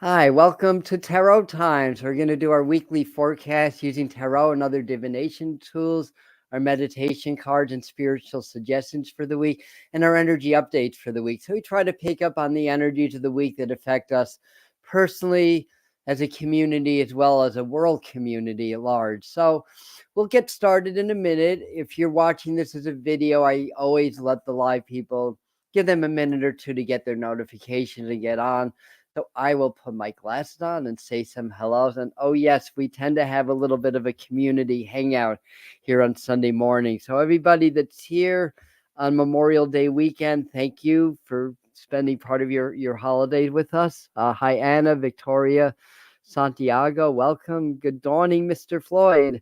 Hi, welcome to Tarot Times. We're going to do our weekly forecast using tarot and other divination tools, our meditation cards and spiritual suggestions for the week, and our energy updates for the week. So we try to pick up on the energies of the week that affect us personally, as a community, as well as a world community at large. So we'll get started in a minute. If you're watching this as a video, I always let the live people give them a minute or two to get their notifications and get on. So I will put my glasses on and say some hellos. And oh, yes, we tend to have a little bit of a community hangout here on Sunday morning. So everybody that's here on Memorial Day weekend, thank you for spending part of your holiday with us. Hi, Anna, Victoria, Santiago. Welcome. Good dawning, Mr. Floyd.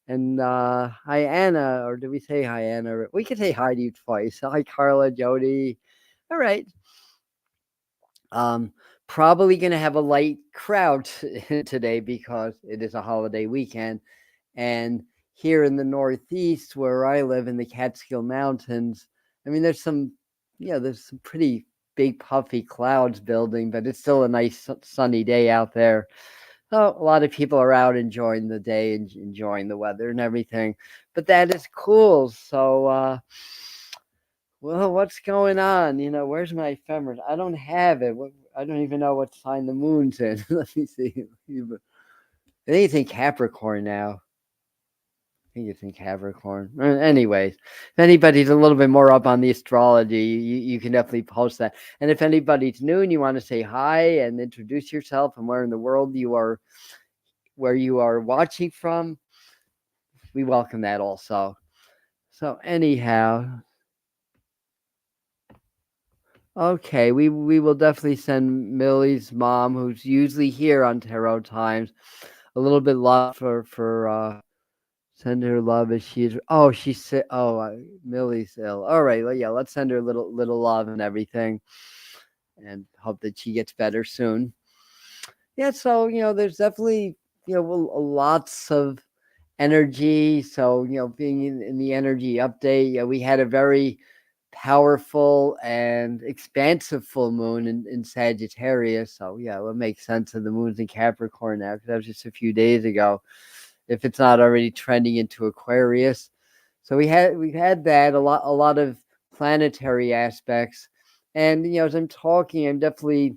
And hi, Anna. Or do we say hi, Anna? We can say hi to you twice. Hi, Carla, Jody. All right. Probably going to have a light crowd today because it is a holiday weekend. And here in the Northeast, where I live in the Catskill Mountains, I mean, there's some pretty big puffy clouds building, but it's still a nice sunny day out there. So a lot of people are out enjoying the day and enjoying the weather and everything. But that is cool. So, well, what's going on? Where's my ephemeris? I don't have it. I don't even know what sign the moon's in. Let me see. I think it's in Capricorn now. I think it's in Capricorn. Anyways, if anybody's a little bit more up on the astrology, you can definitely post that. And if anybody's new and you want to say hi and introduce yourself and where in the world you are, where you are watching from, we welcome that also. So anyhow, okay, we will definitely send Millie's mom, who's usually here on Tarot Times, a little bit love for send her love as she's sick. Millie's ill. All right, well, yeah, let's send her a little love and everything, and hope that she gets better soon. Yeah, so there's definitely lots of energy. So being in the energy update, we had a very powerful and expansive full moon in Sagittarius. So yeah, it makes sense of the moon's in Capricorn now because that was just a few days ago, if it's not already trending into Aquarius. So we've had that a lot of planetary aspects, and as I'm talking, I'm definitely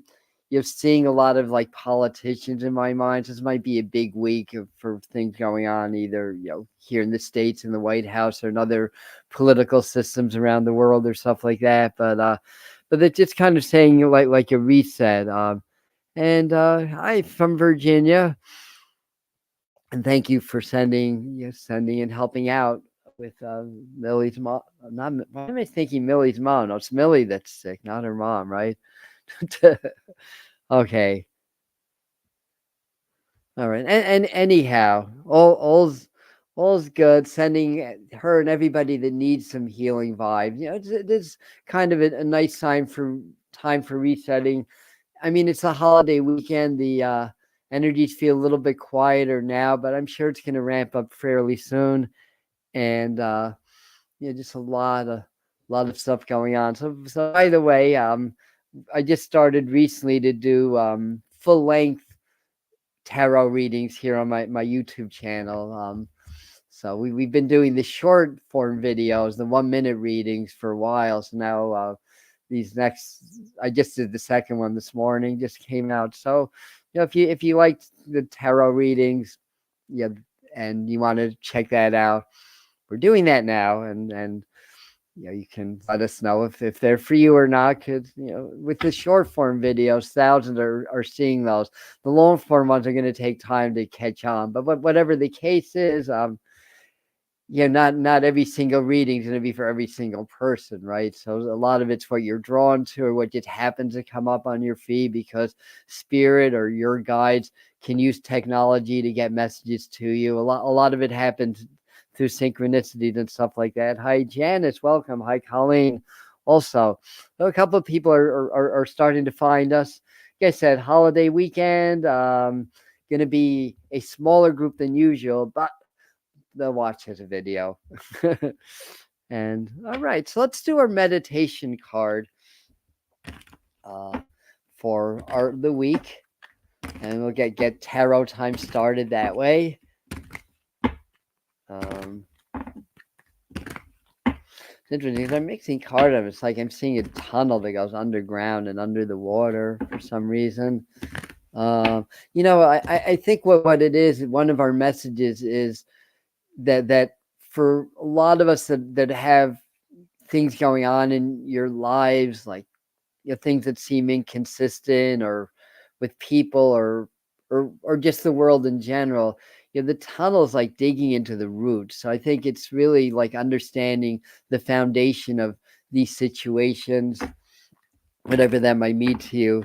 seeing a lot of like politicians in my mind. This might be a big week for things going on, either here in the States in the White House or in other political systems around the world or stuff like that. But it's just kind of saying like a reset. And hi from Virginia, and thank you for sending and helping out with Millie's mom. Not why am I thinking Millie's mom? No, it's Millie that's sick, not her mom, right? Okay. All right. And anyhow, all's good. Sending her and everybody that needs some healing vibes. It's kind of a nice time for resetting. I mean, it's a holiday weekend. The energies feel a little bit quieter now, but I'm sure it's going to ramp up fairly soon. And just a lot of stuff going on. So by the way, I just started recently to do full length tarot readings here on my YouTube channel. So we've been doing the short form videos, the 1 minute readings for a while. So now I just did the second one this morning, just came out. So if you like the tarot readings, yeah, and you want to check that out, we're doing that now, and you can let us know if they're for you or not, because with the short form videos, thousands are seeing those. The long form ones are going to take time to catch on, but whatever the case is, not every single reading is going to be for every single person, right? So a lot of it's what you're drawn to or what just happens to come up on your feed, because spirit or your guides can use technology to get messages to you. A lot of it happens through synchronicities and stuff like that. Hi, Janice. Welcome. Hi, Colleen. Also, a couple of people are starting to find us. Like I said, holiday weekend. Going to be a smaller group than usual, but they'll watch as a video. And all right, so let's do our meditation card for the week. And we'll get tarot time started that way. It's interesting. I'm mixing cards up. It's like I'm seeing a tunnel that goes underground and under the water for some reason. I think what it is, one of our messages is that for a lot of us that have things going on in your lives, like things that seem inconsistent, or with people, or just the world in general, the tunnel is like digging into the roots. So I think it's really like understanding the foundation of these situations, whatever that might mean to you.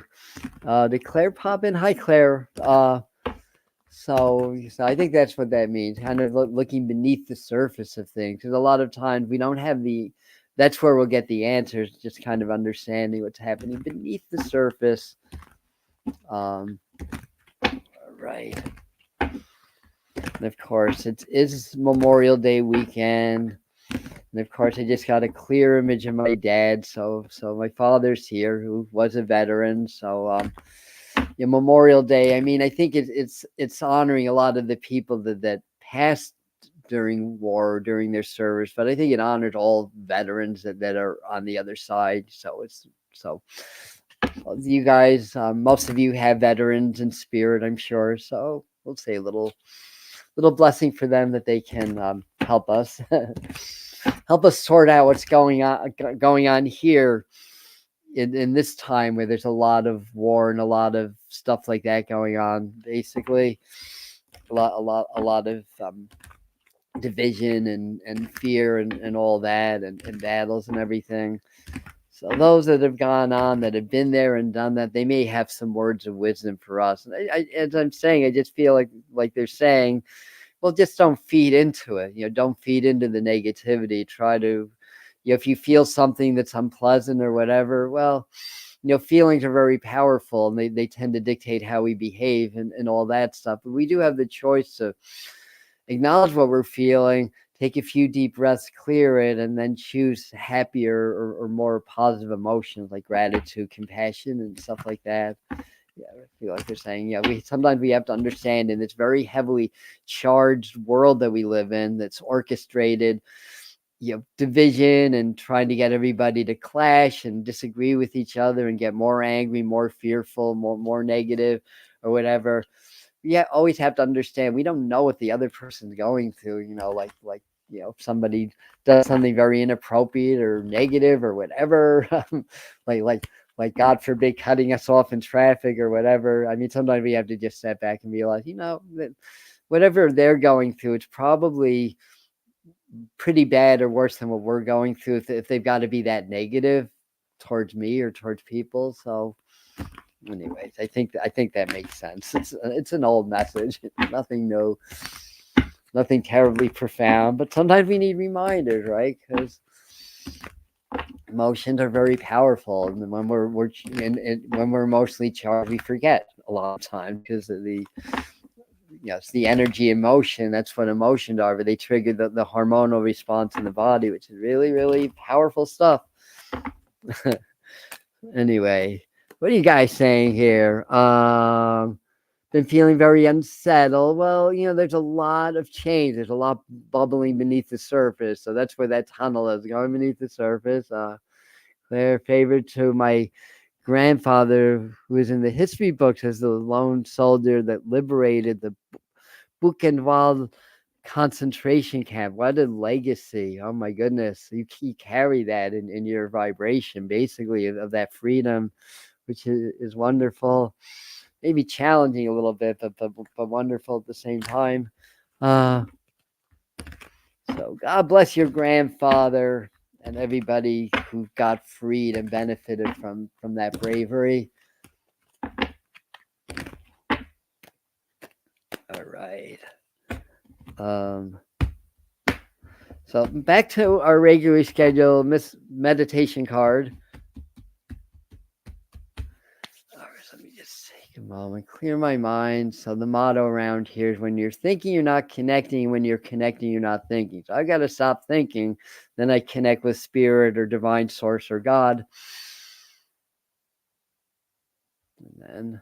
Did Claire pop in? Hi, Claire. So I think that's what that means, kind of looking beneath the surface of things. Because a lot of times we don't have that's where we'll get the answers, just kind of understanding what's happening beneath the surface. Right. And of course, it is Memorial Day weekend. And of course, I just got a clear image of my dad. So my father's here, who was a veteran. So Memorial Day. I mean, I think it's honoring a lot of the people that passed during war, during their service. But I think it honored all veterans that are on the other side. So you guys, most of you have veterans in spirit, I'm sure. So we'll say a little blessing for them, that they can help us sort out what's going on here in this time, where there's a lot of war and a lot of stuff like that going on. Basically, a lot of division and fear and all that, and battles and everything. So those that have gone on, that have been there and done that, they may have some words of wisdom for us. And as I'm saying, I just feel like they're saying, well, just don't feed into it. Don't feed into the negativity. Try to, if you feel something that's unpleasant or whatever, well, feelings are very powerful, and they tend to dictate how we behave and all that stuff. But we do have the choice to acknowledge what we're feeling, take a few deep breaths, clear it, and then choose happier or more positive emotions like gratitude, compassion, and stuff like that. Yeah, I feel like they're saying, sometimes we have to understand in this very heavily charged world that we live in, that's orchestrated, division, and trying to get everybody to clash and disagree with each other and get more angry, more fearful, more negative, or whatever. Always have to understand, we don't know what the other person's going through. If somebody does something very inappropriate or negative or whatever, like God forbid, cutting us off in traffic or whatever. I mean, sometimes we have to just step back and realize, that whatever they're going through, it's probably pretty bad or worse than what we're going through, if they've got to be that negative towards me or towards people. So anyways, I think that makes sense. It's an old message, nothing new, nothing terribly profound, but sometimes we need reminders, right? Because emotions are very powerful, and when when we're emotionally charged, we forget a lot of times, because of it's the energy emotion. That's what emotions are, but they trigger the hormonal response in the body, which is really, really powerful stuff. Anyway, what are you guys saying here? Been feeling very unsettled. Well, there's a lot of change. There's a lot bubbling beneath the surface. So that's where that tunnel is, going beneath the surface. Their favorite to my grandfather, who was in the history books as the lone soldier that liberated the Buchenwald concentration camp. What a legacy. Oh my goodness. You carry that in your vibration, basically, of that freedom, which is wonderful. Maybe challenging a little bit, but wonderful at the same time. So God bless your grandfather and everybody who got freed and benefited from that bravery. All right. So back to our regularly scheduled meditation card. All right, so let me just take a moment, clear my mind. So the motto around here is, when you're thinking, you're not connecting. When you're connecting, you're not thinking. So I got to stop thinking. Then I connect with spirit or divine source or God. And then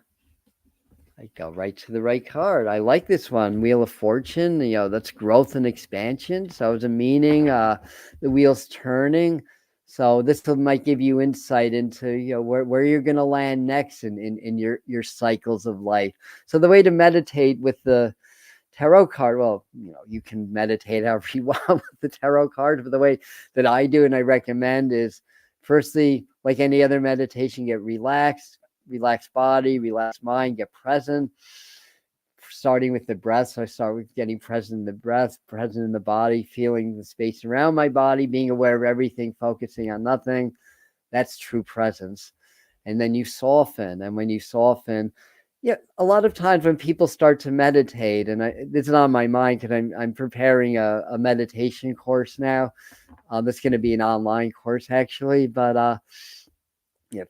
I go right to the right card. I like this one, Wheel of Fortune. That's growth and expansion. So it's a meaning. The wheel's turning. So this might give you insight into where you're going to land next in your cycles of life. So the way to meditate with the tarot card, well, you can meditate however you want with the tarot cards, but the way that I do and I recommend is, firstly, like any other meditation, get relaxed, relax body, relax mind, get present, starting with the breath. So I start with getting present in the breath, present in the body, feeling the space around my body, being aware of everything, focusing on nothing. That's true presence. And then you soften. And when you soften, a lot of times when people start to meditate, and it's on my mind because I'm preparing a meditation course now. That's going to be an online course actually, but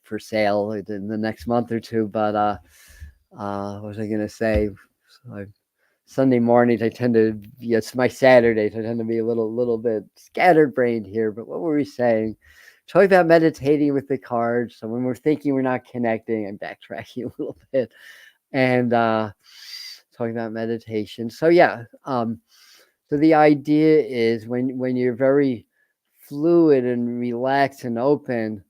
for sale in the next month or two. But what was I going to say? So Sunday mornings, I tend to, it's my Saturdays, I tend to be a little bit scattered brained here. But what were we saying? Talking about meditating with the cards. So when we're thinking we're not connecting, I'm backtracking a little bit, and talking about meditation. So so the idea is when you're very fluid and relaxed and open,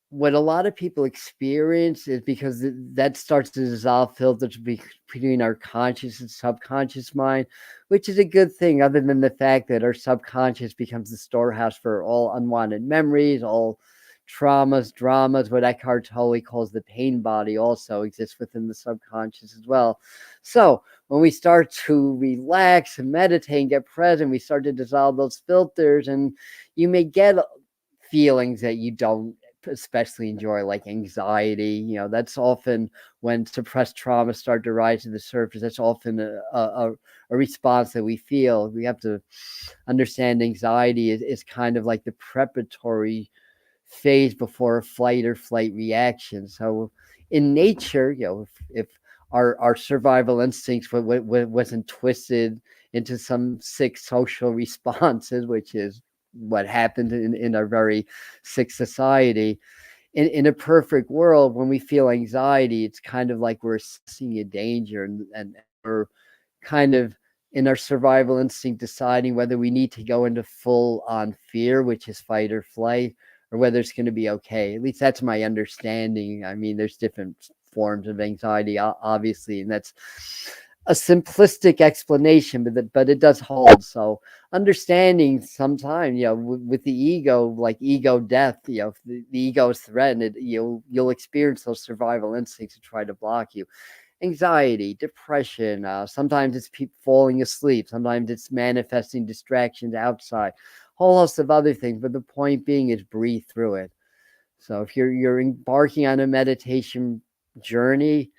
what a lot of people experience is because that starts to dissolve filters between our conscious and subconscious mind, which is a good thing, other than the fact that our subconscious becomes the storehouse for all unwanted memories, all traumas, dramas. What Eckhart Tolle calls the pain body also exists within the subconscious as well. So when we start to relax and meditate and get present, we start to dissolve those filters, and you may get feelings that you don't especially enjoy, like anxiety. That's often when suppressed traumas start to rise to the surface. That's often a response that we feel. We have to understand anxiety is kind of like the preparatory phase before a fight or flight reaction. So in nature, if our survival instincts wasn't twisted into some sick social responses, which is what happened in our very sick society. In a perfect world, when we feel anxiety, it's kind of like we're assessing a danger, and we're kind of in our survival instinct deciding whether we need to go into full on fear, which is fight or flight, or whether it's going to be okay. At least that's my understanding. I mean, there's different forms of anxiety, obviously, and that's a simplistic explanation, but it does hold. So understanding sometimes, with the ego, like ego death, if the ego is threatened, you'll experience those survival instincts to try to block you. Anxiety, depression, sometimes it's people falling asleep, sometimes it's manifesting distractions outside, whole host of other things. But the point being is breathe through it. So if you're embarking on a meditation journey,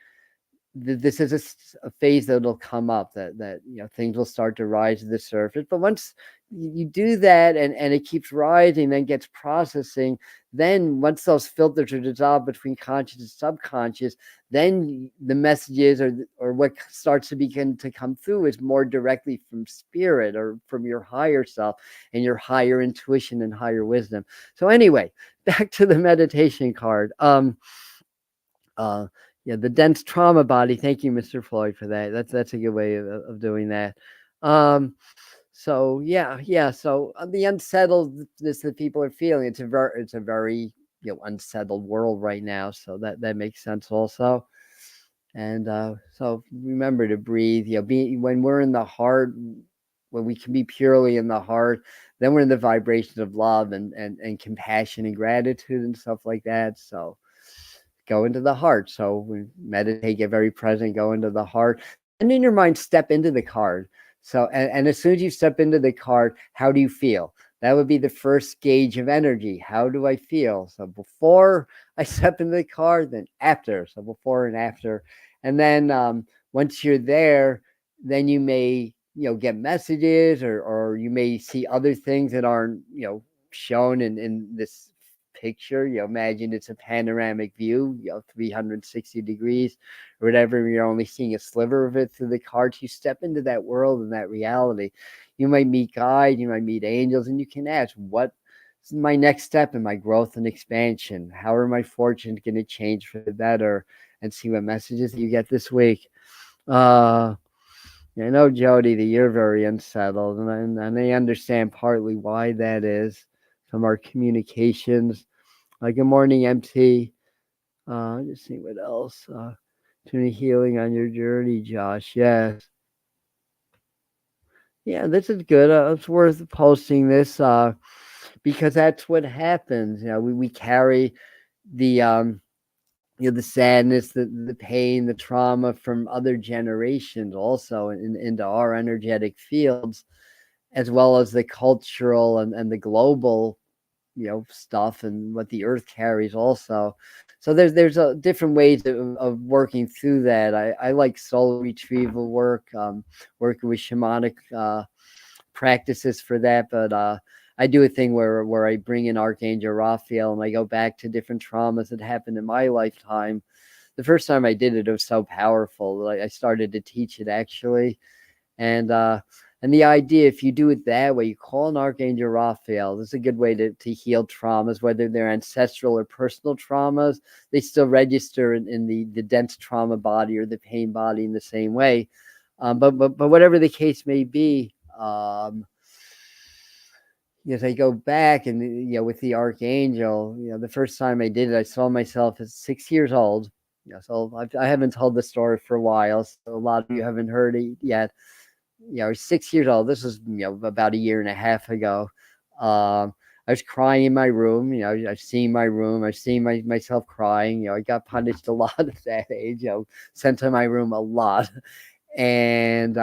this is a phase that'll come up, that things will start to rise to the surface. But once you do that, and it keeps rising, then gets processing, then once those filters are dissolved between conscious and subconscious, then the messages or what starts to begin to come through is more directly from spirit or from your higher self and your higher intuition and higher wisdom. So anyway, back to the meditation card. The dense trauma body. Thank you, Mr. Floyd, for that. That's a good way of doing that. So the unsettledness that people are feeling, it's a very unsettled world right now. So that makes sense also. And so remember to breathe. When we're in the heart, when we can be purely in the heart, then we're in the vibrations of love and compassion and gratitude and stuff like that. So go into the heart. So we meditate, get very present, go into the heart. And in your mind, step into the card. So, and as soon as you step into the card, how do you feel? That would be the first gauge of energy. How do I feel? So before I step into the card, then after. So before and after. And then once you're there, then you may, get messages, or you may see other things that aren't, shown in this picture. Imagine it's a panoramic view, 360 degrees or whatever. You're only seeing a sliver of it through the cards. You step into that world and that reality. You might meet guides, you might meet angels, and you can ask, what is my next step in my growth and expansion? How are my fortunes going to change for the better? and see what messages you get this week. Uh, I know, Jody, that you're very unsettled, and I understand partly why that is from our communications. Good morning, MT. Just see what else. To healing on your journey, Josh. Yes. Yeah, this is good. It's worth posting this because that's what happens. We carry the the sadness, the pain, the trauma from other generations also into our energetic fields, as well as the cultural and the global stuff and what the earth carries also. So there's different ways of working through that. I like soul retrieval work, working with shamanic practices for that, but I do a thing where I bring in Archangel Raphael and I go back to different traumas that happened in my lifetime. The first time I did it, it was so powerful. Like, I started to teach it actually, and the idea, if you do it that way, you call an Archangel Raphael. This is a good way to heal traumas, whether they're ancestral or personal traumas. They still register in the dense trauma body or the pain body in the same way. But whatever the case may be, as I go back and with the Archangel, the first time I did it, I saw myself as 6 years old. So I haven't told the story for a while, so a lot of you haven't heard it yet. I was 6 years old. This was about a year and a half ago. I was crying in my room. I've seen my room. I've seen myself crying. I got punished a lot at that age. Sent to my room a lot, and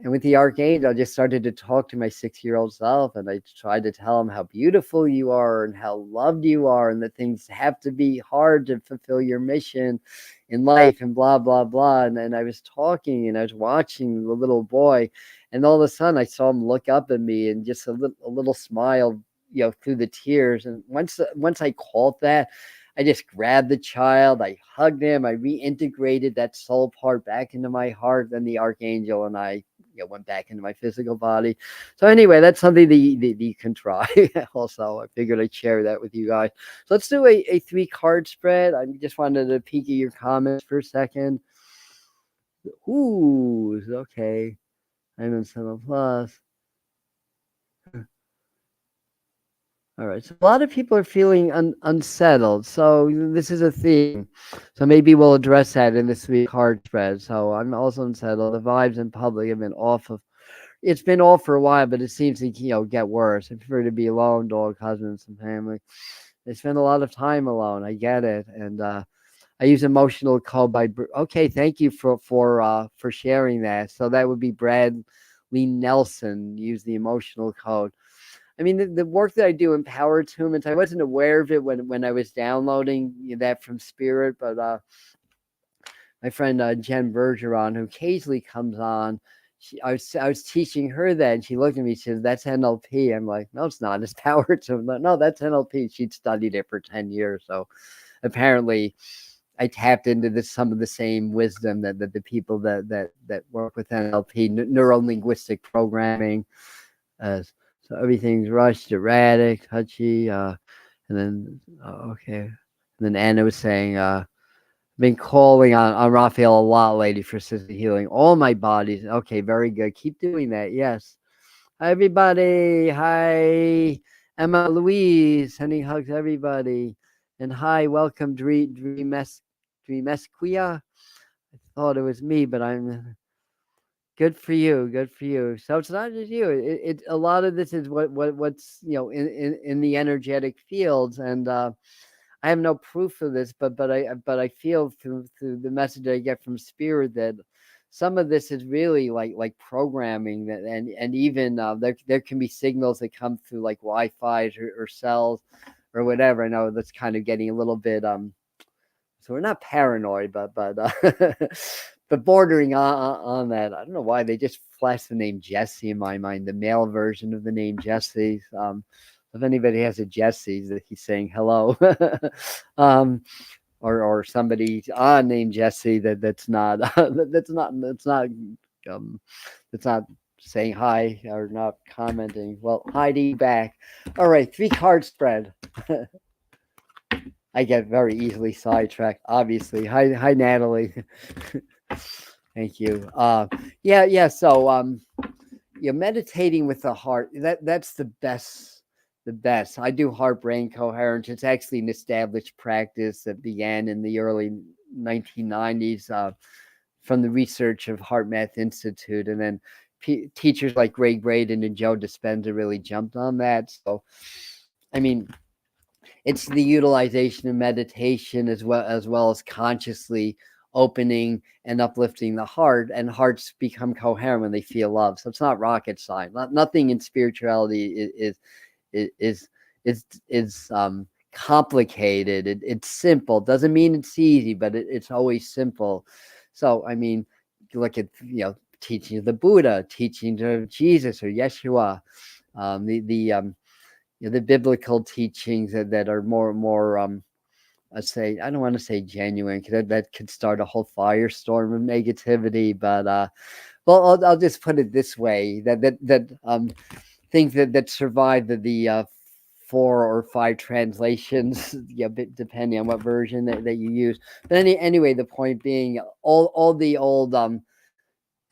with the Archangel, I just started to talk to my 6-year-old self, and I tried to tell him how beautiful you are and how loved you are, and that things have to be hard to fulfill your mission in life, and blah, blah, blah. And I was talking, and I was watching the little boy, and all of a sudden I saw him look up at me, and just a little smile, through the tears. And once I caught that, I just grabbed the child, I hugged him, I reintegrated that soul part back into my heart, and the Archangel and I went back into my physical body. So anyway, that's something that you can try. Also, I figured I'd share that with you guys. So let's do a 3-card spread. I just wanted to peek at your comments for a second. Ooh, okay. I'm in 7 plus. All right. So a lot of people are feeling unsettled. So this is a theme. So maybe we'll address that in this 3-card spread. So I'm also unsettled. The vibes in public have been off of. It's been off for a while, but it seems to get worse. I prefer to be alone, dog, husbands, and family. They spend a lot of time alone. I get it, and I use emotional code by. Okay, thank you for sharing that. So that would be Bradley Nelson. Use the emotional code. I mean, the work that I do in power attunements, I wasn't aware of it when I was downloading that from Spirit, but my friend Jen Bergeron, who occasionally comes on, I was teaching her that, and she looked at me. She said, "That's NLP." I'm like, "No, it's not. It's power attunement." No, that's NLP. She'd studied it for 10 years, so apparently I tapped into some of the same wisdom that the people that work with NLP, neuro linguistic programming. So everything's rushed, erratic, touchy, and then okay. And then Anna was saying, been calling on Raphael a lot lately for sister healing. All my bodies. Okay, very good. Keep doing that. Yes. Hi everybody. Hi Emma Louise. Sending hugs to everybody. And hi, welcome Dreamesquia. I thought it was me, but I'm good for you. Good for you. So it's not just you. It a lot of this is what's in the energetic fields, and I have no proof of this, but I feel through the message I get from Spirit that some of this is really like programming that, and even there can be signals that come through like Wi-Fi or cells or whatever. I know that's kind of getting a little bit so we're not paranoid, but but bordering on that. I don't know why they just flashed the name Jesse in my mind, the male version of the name Jesse. If anybody has a Jesse, that he's saying hello, or somebody named Jesse that's not that's not saying hi or not commenting. Well, hi to you back. All right, 3-card spread. I get very easily sidetracked, obviously. Hi, Natalie. Thank you. Yeah. So, meditating with the heart, that's the best. The best. I do heart brain coherence. It's actually an established practice that began in the early 1990s from the research of Heart Math Institute, and then teachers like Greg Braden and Joe Dispenza really jumped on that. So, I mean, it's the utilization of meditation as well as consciously opening and uplifting the heart, and hearts become coherent when they feel love. So it's not rocket science. Nothing in spirituality is complicated. It's simple. Doesn't mean it's easy, but it's always simple. So I mean, you look at teaching of the Buddha, teaching of Jesus or Yeshua, the biblical teachings that are more I don't want to say genuine, because that could start a whole firestorm of negativity. But well, I'll just put it this way: that things that survive the 4 or 5 translations, depending on what version that you use. But anyway, the point being, all the old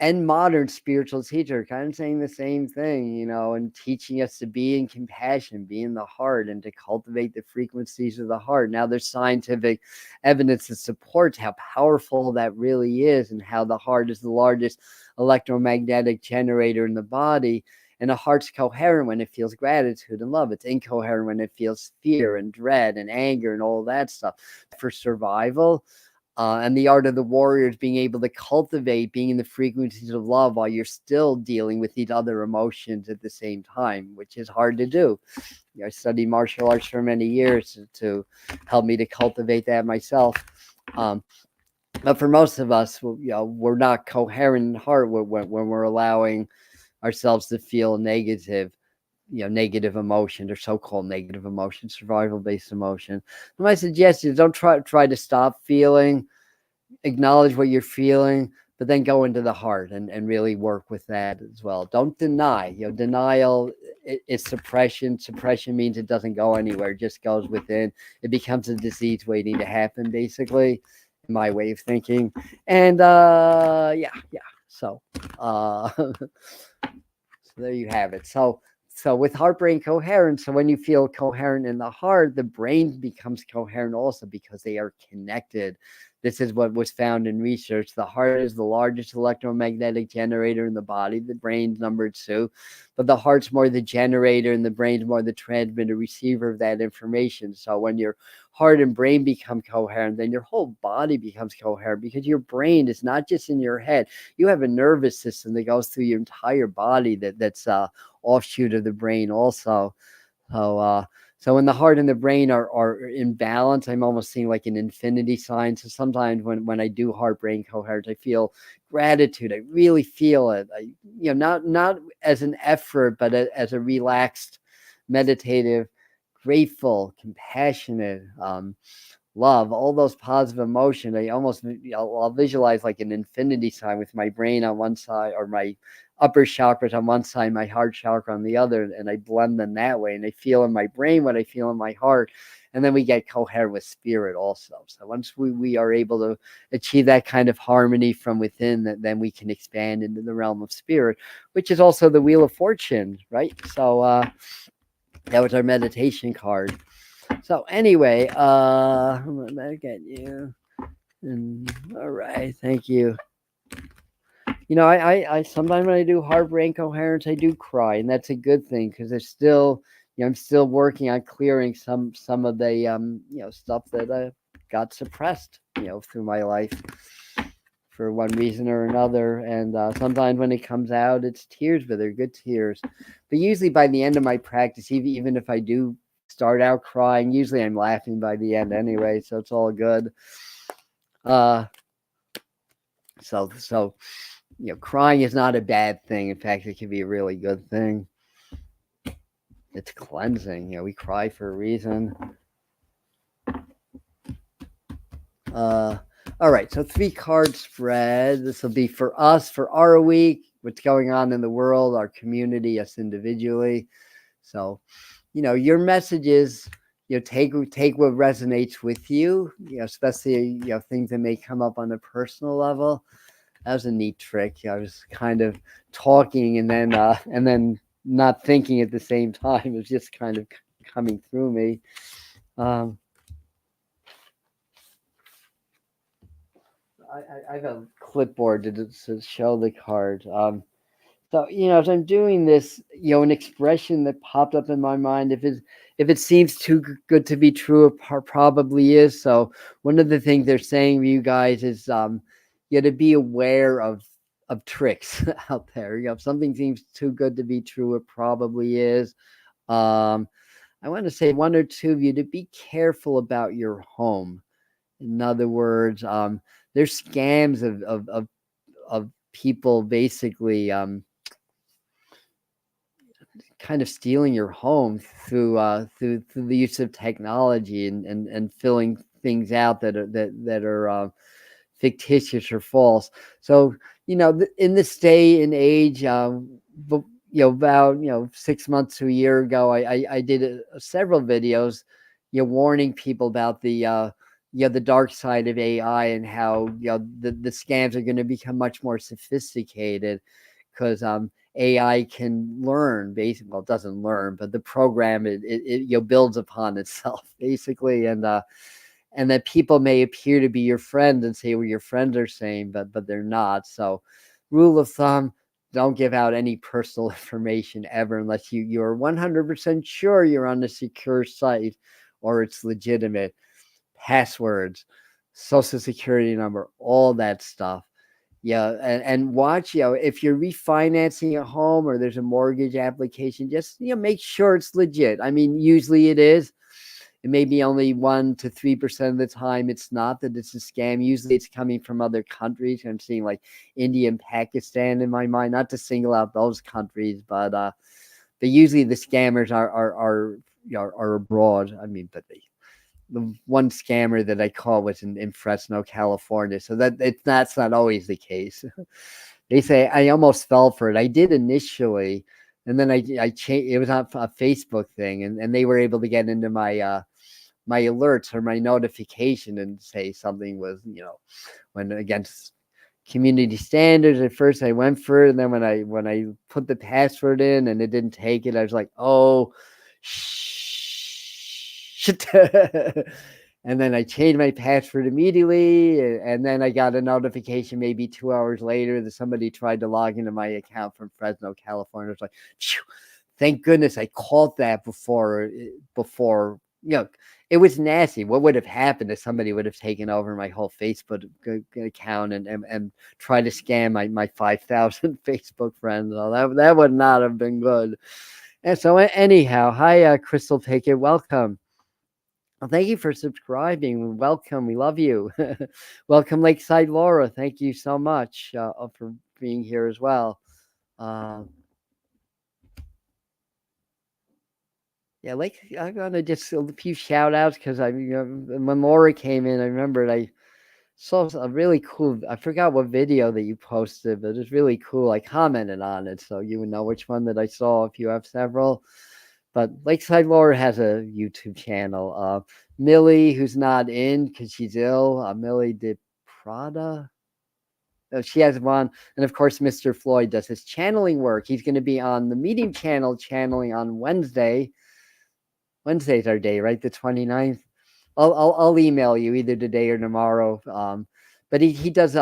and modern spiritual teacher kind of saying the same thing, and teaching us to be in compassion, be in the heart, and to cultivate the frequencies of the heart. Now there's scientific evidence that supports how powerful that really is, and how the heart is the largest electromagnetic generator in the body. And the heart's coherent when it feels gratitude and love. It's incoherent when it feels fear and dread and anger and all that stuff. For survival, and the art of the warrior is being able to cultivate being in the frequencies of love while you're still dealing with these other emotions at the same time, which is hard to do. I studied martial arts for many years to help me to cultivate that myself. But for most of us, we're not coherent in heart when we're allowing ourselves to feel negative emotions, or so-called negative emotions, survival-based emotion. My suggestion is, don't try to stop feeling. Acknowledge what you're feeling, but then go into the heart and really work with that as well. Don't deny. Denial is suppression. Suppression means it doesn't go anywhere. It just goes within. It becomes a disease waiting to happen, basically, in my way of thinking. And yeah. So so there you have it. So with heart brain coherence, so when you feel coherent in the heart, the brain becomes coherent also, because they are connected. This is what was found in research. The heart is the largest electromagnetic generator in the body. The brain's number 2, but the heart's more the generator and the brain's more the transmitter, receiver of that information. So when your heart and brain become coherent, then your whole body becomes coherent, because your brain is not just in your head. You have a nervous system that goes through your entire body that's offshoot of the brain also. So when the heart and the brain are in balance, I'm almost seeing like an infinity sign. So sometimes when I do heart brain coherence, I feel gratitude. I really feel it. Not as an effort, but as a relaxed, meditative, grateful, compassionate, love, all those positive emotions. I'll visualize like an infinity sign with my brain on one side, or my upper chakras on one side, my heart chakra on the other, and I blend them that way. And I feel in my brain what I feel in my heart, and then we get coherent with spirit also. So once we are able to achieve that kind of harmony from within, then we can expand into the realm of spirit, which is also the Wheel of Fortune, right? So that was our meditation card. So anyway, I'm gonna back at you. And all right, thank you. I sometimes when I do heart brain coherence, I do cry, and that's a good thing, because there's still, I'm still working on clearing some of the stuff that got suppressed, through my life for one reason or another. And sometimes when it comes out, it's tears, but they're good tears. But usually by the end of my practice, even if I do start out crying, usually I'm laughing by the end anyway, so it's all good. So crying is not a bad thing. In fact, it can be a really good thing. It's cleansing. We cry for a reason. All right, so 3-card spread. This will be for us, for our week, what's going on in the world, our community, us individually. So, your messages, take what resonates with you, especially things that may come up on a personal level. That was a neat trick. I was kind of talking and then not thinking at the same time. It was just kind of coming through me. Um, I have a clipboard to show the card. So as I'm doing this, an expression that popped up in my mind, if it seems too good to be true, it probably is. So one of the things they're saying to you guys is, to be aware of tricks out there. If something seems too good to be true, it probably is. I want to say one or two of you to be careful about your home. In other words, there's scams of people basically kind of stealing your home through the use of technology and filling things out that are fictitious or false. So in this day and age, about 6 months to a year ago, I did several videos, warning people about the dark side of AI and how the scams are going to become much more sophisticated because AI can learn. Basically, well, it doesn't learn, but the program it builds upon itself basically, and that people may appear to be your friend and say what your friends are saying, but they're not. So, rule of thumb: don't give out any personal information ever unless you're 100% sure you're on a secure site or it's legitimate. Passwords, social security number, all that stuff. Yeah, and watch, if you're refinancing a home or there's a mortgage application, just make sure it's legit. I mean, usually it is. It may be only 1 to 3% of the time it's not, that it's a scam. Usually it's coming from other countries. I'm seeing like India and Pakistan in my mind, not to single out those countries, but usually the scammers are abroad. I mean, but the one scammer that I caught was in Fresno, California. So that's not always the case. They say I almost fell for it. I did initially, and then I changed. It was on a Facebook thing, and they were able to get into my alerts or my notification and say something was when against community standards. At first I went for it, and then when I put the password in and it didn't take it, I was like, oh shit. And then I changed my password immediately, and then I got a notification maybe 2 hours later that somebody tried to log into my account from Fresno, California. It's like, phew, thank goodness I caught that before it was nasty. What would have happened if somebody would have taken over my whole Facebook account and tried to scam my 5,000 Facebook friends? Well, that would not have been good. And so anyhow, hi, Crystal Pickett, welcome. Well, thank you for subscribing. Welcome. We love you. Welcome, Lakeside Laura. Thank you so much for being here as well. Yeah, I'm gonna just a few shout outs because when Laura came in, I remembered I saw a really cool. I forgot what video that you posted, but it's really cool. I commented on it, so you would know which one that I saw if you have several. But Lakeside Laura has a YouTube channel. Millie, who's not in because she's ill. Millie de Prada. She has one, and of course, Mr. Floyd does his channeling work. He's going to be on the Medium channel channeling on Wednesday. Wednesday's our day, right? The 29th. I'll email you either today or tomorrow. But he does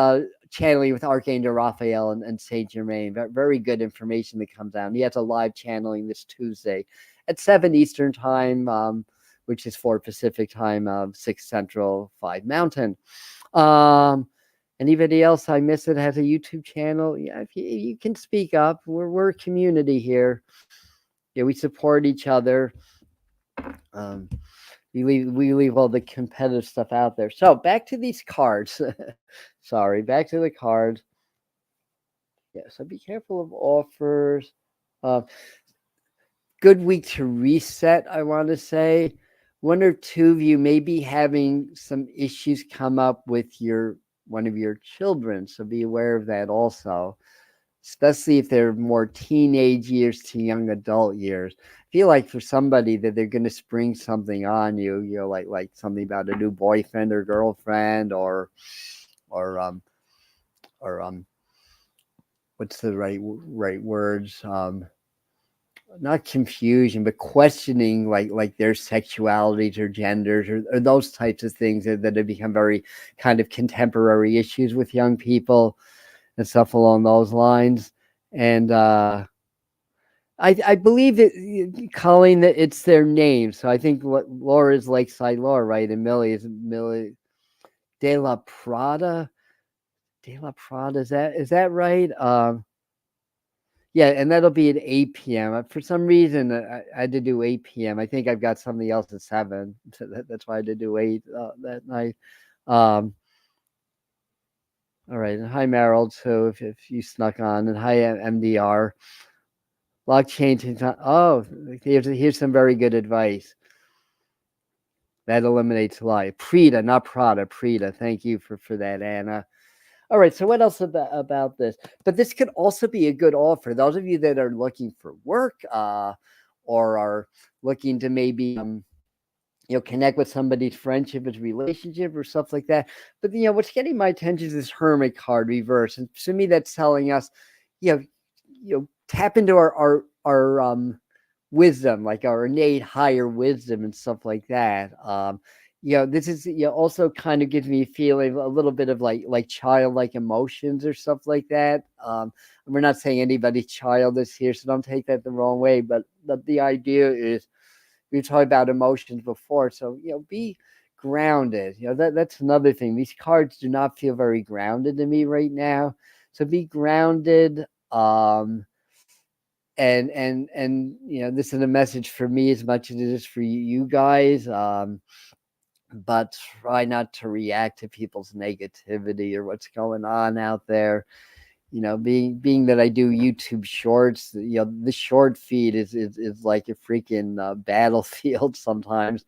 channeling with Archangel Raphael and Saint Germain. Very good information that comes out. He has a live channeling this Tuesday at 7 Eastern time, which is 4 Pacific time, 6 Central, 5 Mountain. Anybody else I miss that has a YouTube channel? Yeah, if you can speak up. We're a community here. Yeah, we support each other. We leave all the competitive stuff out there. So back to these cards. Sorry, back to the cards. Yeah, so be careful of offers. Good week to reset, I want to say. One or two of you may be having some issues come up with one of your children, so be aware of that also. especially if they're more teenage years to young adult years. I feel like for somebody that they're going to spring something on you, like something about a new boyfriend or girlfriend, or or what's the right words? Not confusion, but questioning like their sexualities or genders or those types of things that have become very kind of contemporary issues with young people and stuff along those lines. And I believe that calling that it's their name. So I think what Laura is Lakeside Laura, right? And Millie is Millie De La Prada. De La Prada, is that right? Yeah, and that'll be at 8 p.m. For some reason, I had to do 8 p.m. I think I've got something else at 7, so that's why I had to do 8 that night. Um, all right, and hi Meryl too, if you snuck on, and hi MDR. Blockchain. Oh, here's some very good advice. That eliminates a lie. Prita, not Prada. Prita. Thank you for that, Anna. All right. So what else about this? But this could also be a good offer. Those of you that are looking for work, or are looking to maybe connect with somebody's friendship, his relationship, or stuff like that. But what's getting my attention is this Hermit card reverse, and to me, that's telling us, tap into our wisdom, like our innate higher wisdom and stuff like that. This is also kind of gives me a feeling a little bit of like childlike emotions or stuff like that. And we're not saying anybody's childish here, so don't take that the wrong way. But the idea is we talked about emotions before, so be grounded. That's another thing. These cards do not feel very grounded to me right now. So be grounded. And this is a message for me as much as it is for you guys. But try not to react to people's negativity or what's going on out there. Being that I do YouTube shorts, the short feed is like a freaking battlefield sometimes.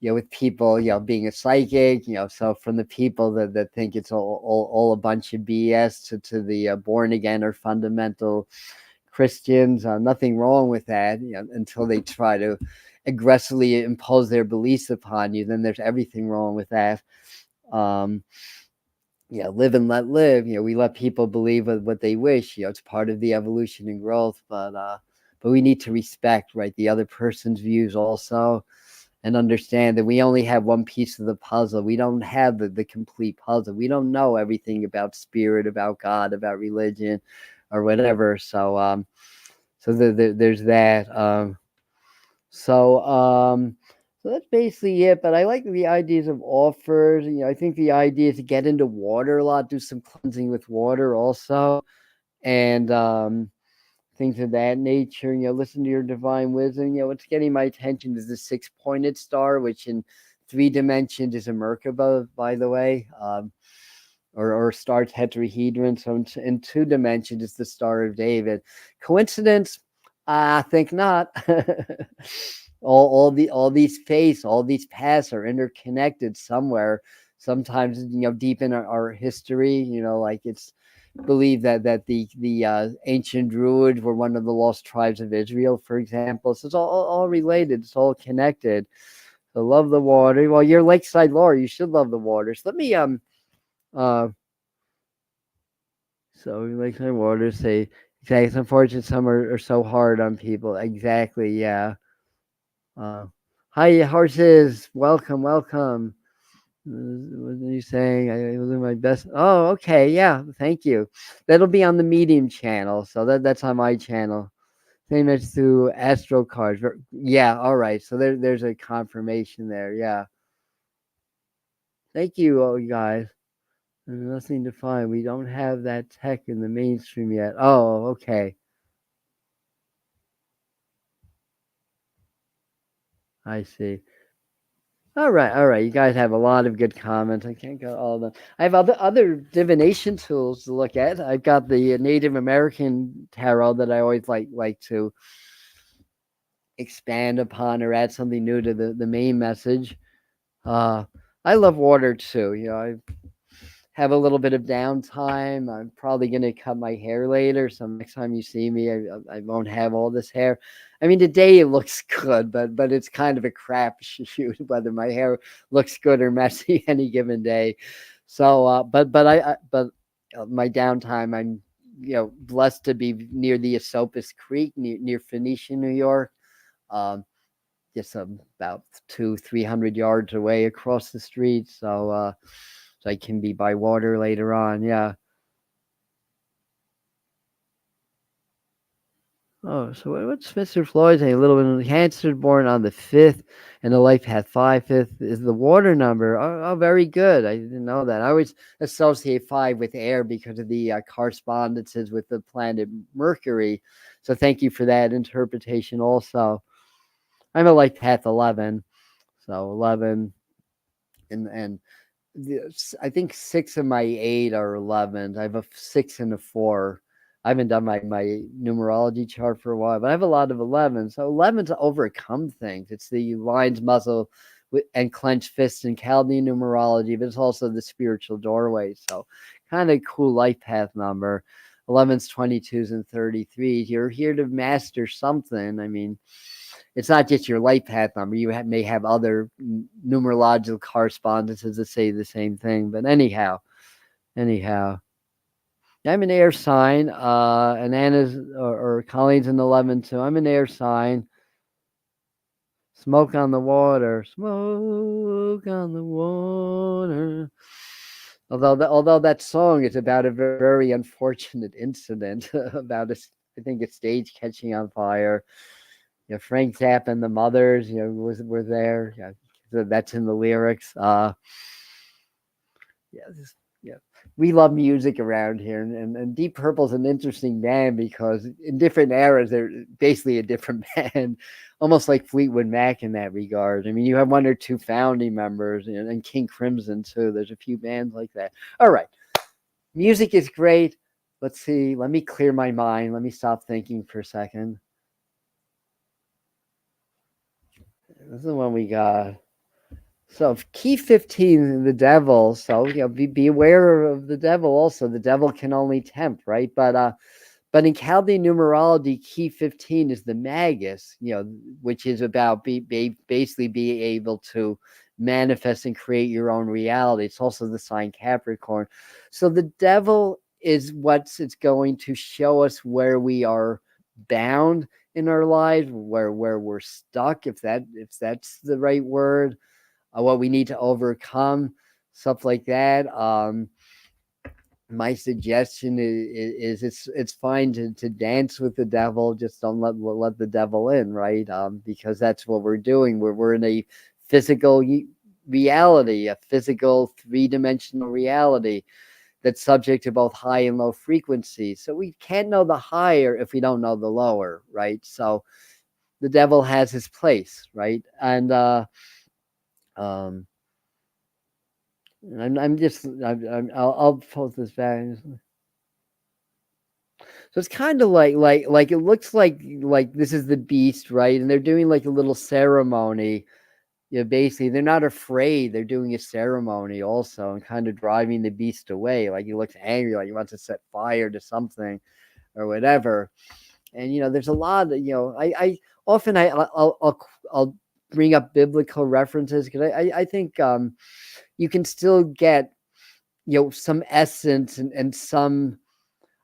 With people, being a psychic, so from the people that think it's all a bunch of BS to the born again or fundamental Christians, nothing wrong with that, until they try to aggressively impose their beliefs upon you, then there's everything wrong with that. Live and let live. We let people believe what they wish. It's part of the evolution and growth, but we need to respect, right, the other person's views also, and understand that we only have one piece of the puzzle. We don't have the complete puzzle. We don't know everything about spirit, about God, about religion, or whatever. So there's that. So that's basically it. But I like the ideas of offers. I think the idea is to get into water a lot, do some cleansing with water also, and things of that nature. Listen to your divine wisdom. What's getting my attention is the 6-pointed star, which in 3 dimensions is a Merkaba, by the way, or star tetrahedron. So in 2 dimensions, it's the Star of David. Coincidence? I think not. all these all these paths are interconnected somewhere. Sometimes deep in our history, like it's believed that the ancient Druids were one of the lost tribes of Israel, for example. So it's all related. It's all connected. So love the water. Well, you're Lakeside Laura. You should love the waters. Let me So Lakeside waters say exactly. It's unfortunate some are so hard on people. Exactly. Yeah. Hi horses. Welcome. What are you saying? I will do my best. Oh, okay. Yeah. Thank you. That'll be on the Medium channel. So that's on my channel. Same as to Astro cards. Yeah. All right. So there's a confirmation there. Yeah. Thank you, all you guys. There's nothing to find. We don't have that tech in the mainstream yet. Oh, okay. I see. All right. You guys have a lot of good comments. I can't go all of them. I have other divination tools to look at. I've got the Native American tarot that I always like to expand upon or add something new to the main message. I love water too. I have a little bit of downtime. I'm probably going to cut my hair later. So next time you see me, I won't have all this hair. I mean, today it looks good, but it's kind of a crapshoot whether my hair looks good or messy any given day. So, but my downtime, I'm blessed to be near the Esopus Creek, near Phoenicia, New York. Um, just about 200-300 yards away across the street. So I can be by water later on. Yeah. Oh, so what's Mr. Floyd's a little bit of Cancer, born on the 5th, and the life path 5/5 is the water number. Oh, very good. I didn't know that. I always associate 5 with air because of the correspondences with the planet Mercury. So thank you for that interpretation also. I'm a life path 11. So 11 and I think 6 of my 8 are 11s. I have a 6 and a 4. I haven't done my numerology chart for a while, but I have a lot of 11s. So 11s overcome things. It's the lion's muscle and clenched fists in Chaldean numerology, but it's also the spiritual doorway. So kind of cool life path number. 11s, 22s, and 33s. You're here to master something. I mean, it's not just your life path number. You may have other numerological correspondences that say the same thing. But anyhow, I'm an air sign. And Anna's or Colleen's an 11 too. I'm an air sign. Smoke on the water. Smoke on the water. Although that song is about a very unfortunate incident about I think a stage catching on fire. Frank Zappa and the Mothers, were there. Yeah, that's in the lyrics. Yeah, we love music around here, and Deep Purple's an interesting band because in different eras they're basically a different band, almost like Fleetwood Mac in that regard. I mean, you have 1 or 2 founding members, and King Crimson too. There's a few bands like that. All right, music is great. Let's see. Let me clear my mind. Let me stop thinking for a second. This is the one we got. So key 15, the devil. So be aware of the devil also. The devil can only tempt, right? But in Chaldean numerology, key 15 is the magus, which is about basically being able to manifest and create your own reality. It's also the sign Capricorn. So the devil is it's going to show us where we are bound in our lives, where we're stuck, if that's the right word, what we need to overcome, stuff like that. My suggestion is it's fine to dance with the devil. Just don't let the devil in, right? Because that's what we're doing. We're in a physical reality, a physical 3-dimensional reality that's subject to both high and low frequencies. So we can't know the higher if we don't know the lower, right? So the devil has his place, right? And I'll post this back. So it's kind of like it looks like this is the beast, right? And they're doing like a little ceremony. Basically they're not afraid. They're doing a ceremony also and kind of driving the beast away. Like he looks angry, like he wants to set fire to something or whatever. And there's a lot of I often I'll bring up biblical references because I think you can still get some essence and some.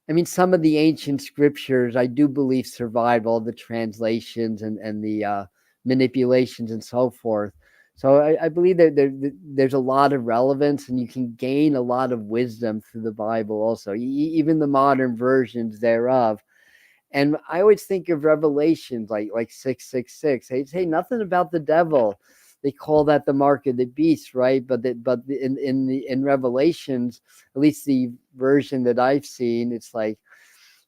I mean, some of the ancient scriptures I do believe survived all the translations and the manipulations and so forth. So I believe that there's a lot of relevance, and you can gain a lot of wisdom through the Bible also, even the modern versions thereof. And I always think of Revelations like 666. They say nothing about the devil. They call that the mark of the beast, right? But in Revelations, at least the version that I've seen, it's like,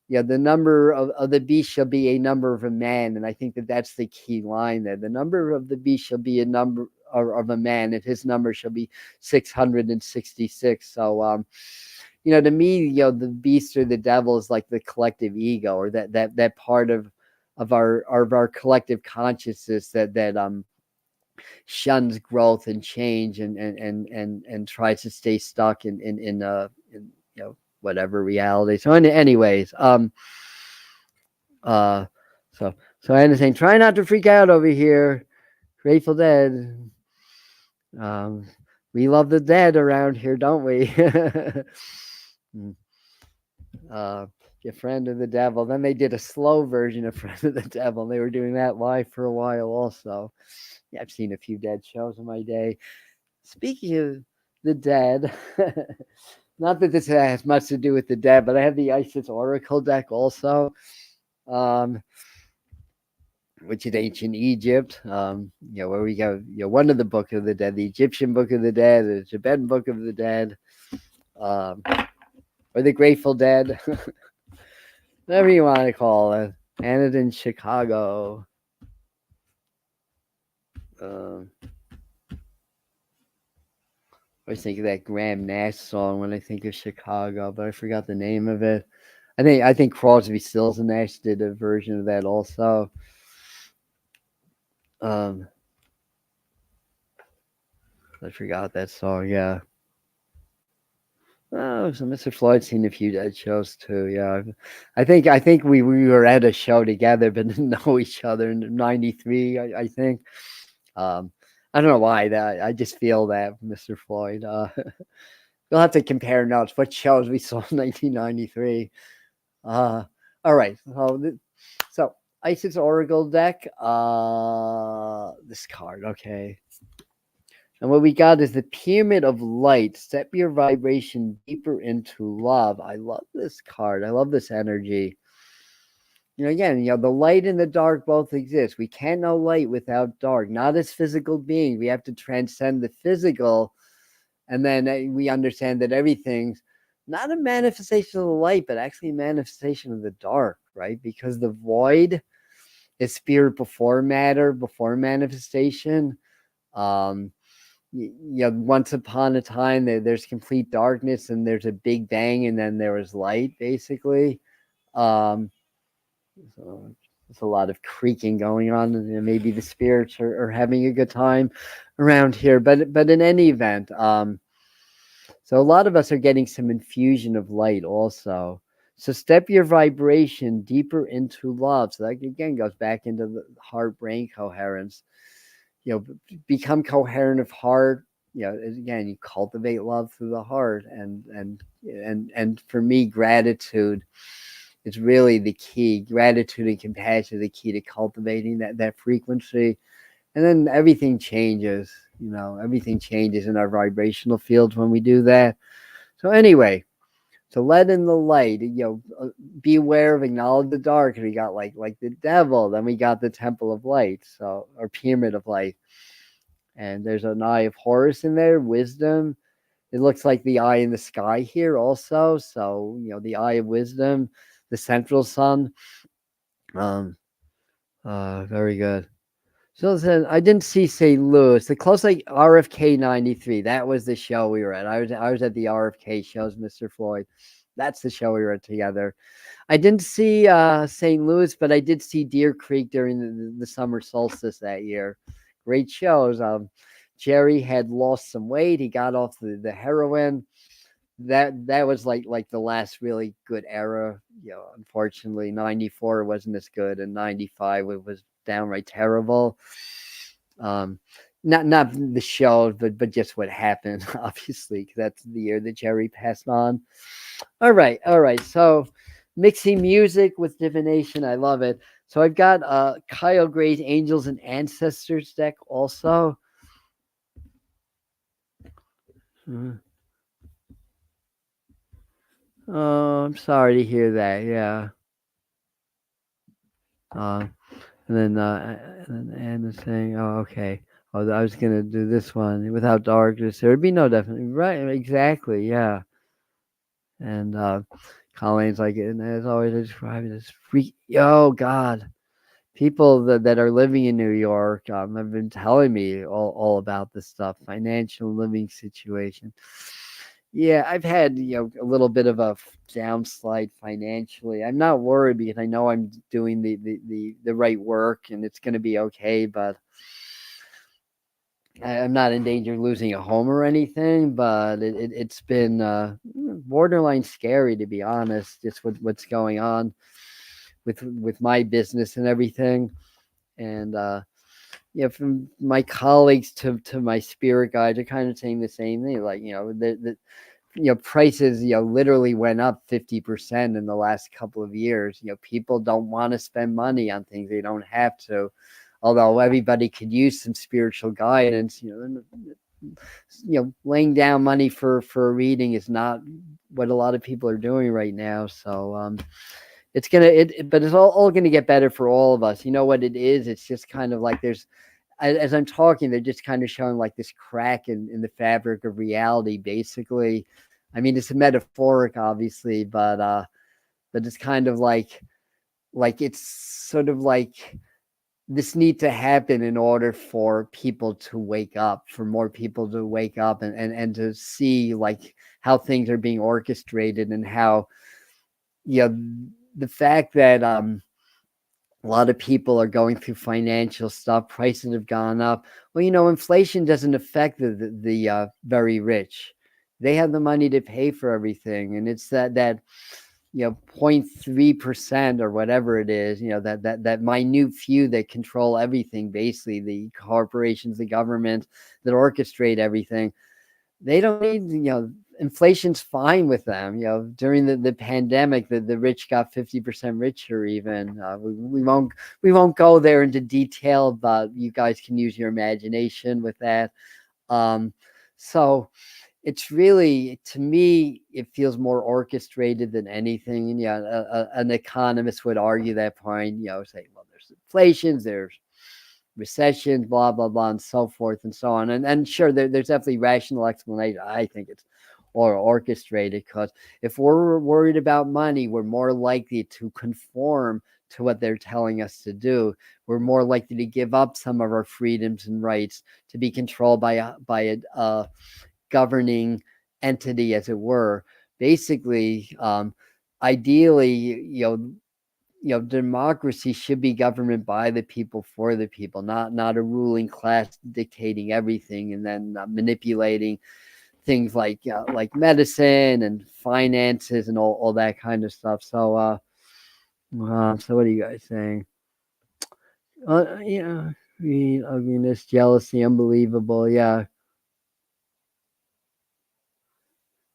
the number of the beast shall be a number of a man, and I think that's the key line there. The number of the beast shall be a number of a man, and his number shall be 666. So to me, the beast or the devil is like the collective ego, or that part of our collective consciousness that shuns growth and change, and tries to stay stuck in whatever reality. So anyways, uh so so I understand. Try not to freak out over here. Grateful Dead. Um, we love the dead around here, don't we? uh, your Friend of the Devil. Then they did a slow version of Friend of the Devil. They were doing that live for a while also. Yeah, I've seen a few dead shows in my day. Speaking of the dead, not that this has much to do with the dead, but I have the Isis Oracle deck also, um, which is ancient Egypt. Where we go, one of the Book of the Dead, the Egyptian Book of the Dead, the Tibetan Book of the Dead, or the Grateful Dead, whatever you want to call it. And it's in Chicago. I always think of that Graham Nash song when I think of Chicago, but I forgot the name of it. I think Crosby, Stills and Nash did a version of that also. I forgot that song. Yeah. Oh, so Mr. Floyd's seen a few dead shows too. Yeah, I think we were at a show together, but didn't know each other in '93. I think. Um, I don't know why that. I just feel that Mr. Floyd. We'll have to compare notes. What shows we saw in 1993? All right. So Isis Oracle deck. This card. Okay. And what we got is the Pyramid of Light. Step your vibration deeper into love. I love this card. I love this energy. Again, the light and the dark both exist. We can't know light without dark. Not as physical beings. We have to transcend the physical. And then we understand that everything's not a manifestation of the light, but actually a manifestation of the dark, right? Because the void is spirit before matter, before manifestation. Once upon a time, there's complete darkness, and there's a big bang, and then there was light, basically. So there's a lot of creaking going on, and maybe the spirits are having a good time around here. But in any event, so a lot of us are getting some infusion of light also. So step your vibration deeper into love. So that again goes back into the heart-brain coherence. Become coherent of heart. Again, you cultivate love through the heart, and for me, gratitude is really the key. Gratitude and compassion are the key to cultivating that frequency, and then everything changes. Everything changes in our vibrational fields when we do that. So anyway, so let in the light. Be aware of, acknowledge the dark. We got like the devil. Then we got the Temple of Light, or Pyramid of Light. And there's an Eye of Horus in there, wisdom. It looks like the eye in the sky here also. So, the Eye of Wisdom, the central sun. Very good. So then I didn't see St. Louis. The close like RFK 93. That was the show we were at. I was at the RFK shows, Mr. Floyd. That's the show we were at together. I didn't see St. Louis, but I did see Deer Creek during the summer solstice that year. Great shows. Jerry had lost some weight. He got off the heroin. That was like the last really good era. Unfortunately, 94 wasn't as good, and 95 it was downright terrible. Not the show, but just what happened, obviously, because that's the year that Jerry passed on. All right. So mixing music with divination, I love it. So I've got Kyle Gray's Angels and Ancestors deck also. Oh, I'm sorry to hear that. Yeah. And then Anna's saying, "Oh, okay. Oh, I was gonna do this one without darkness. There would be no definitely right. Exactly. Yeah." And Colleen's like, and as always, I describe it as freak. Oh God. People that are living in New York have been telling me all about this stuff, financial living situation. Yeah, I've had a little bit of a downslide financially. I'm not worried because I know I'm doing the right work and it's going to be okay. But I'm not in danger of losing a home or anything, but it's been borderline scary, to be honest. Just what's going on with my business and everything, and from my colleagues to my spirit guides are kind of saying the same thing. Like the prices literally went up 50% in the last couple of years. People don't want to spend money on things they don't have to, although everybody could use some spiritual guidance. Laying down money for a reading is not what a lot of people are doing right now. So it's gonna but it's all gonna get better for all of us. You know what it is? It's just kind of like there's as I'm talking, they're just kind of showing like this crack in the fabric of reality, basically. I mean, it's a metaphoric, obviously, but it's kind of like it's sort of like this need to happen in order for people to wake up, for more people to wake up and to see like how things are being orchestrated and how the fact that a lot of people are going through financial stuff. Prices have gone up. Well, inflation doesn't affect the very rich. They have the money to pay for everything, and it's that 0.3% or whatever it is. That minute few that control everything. Basically, the corporations, the government that orchestrate everything. They don't need inflation's fine with them. During the pandemic, the rich got 50% richer. Even we won't go there into detail, but you guys can use your imagination with that. So it's really, to me, it feels more orchestrated than anything. And an economist would argue that point. Say, well, there's inflation, there's recessions, blah blah blah, and so forth and so on. And sure, there's definitely rational explanation. I think it's or orchestrated, because if we're worried about money, we're more likely to conform to what they're telling us to do. We're more likely to give up some of our freedoms and rights to be controlled by a governing entity, as it were. Basically, ideally, democracy should be government by the people for the people, not a ruling class dictating everything and then manipulating things like medicine and finances and all that kind of stuff. So what are you guys saying? Yeah, ugliness, jealousy, unbelievable. Yeah,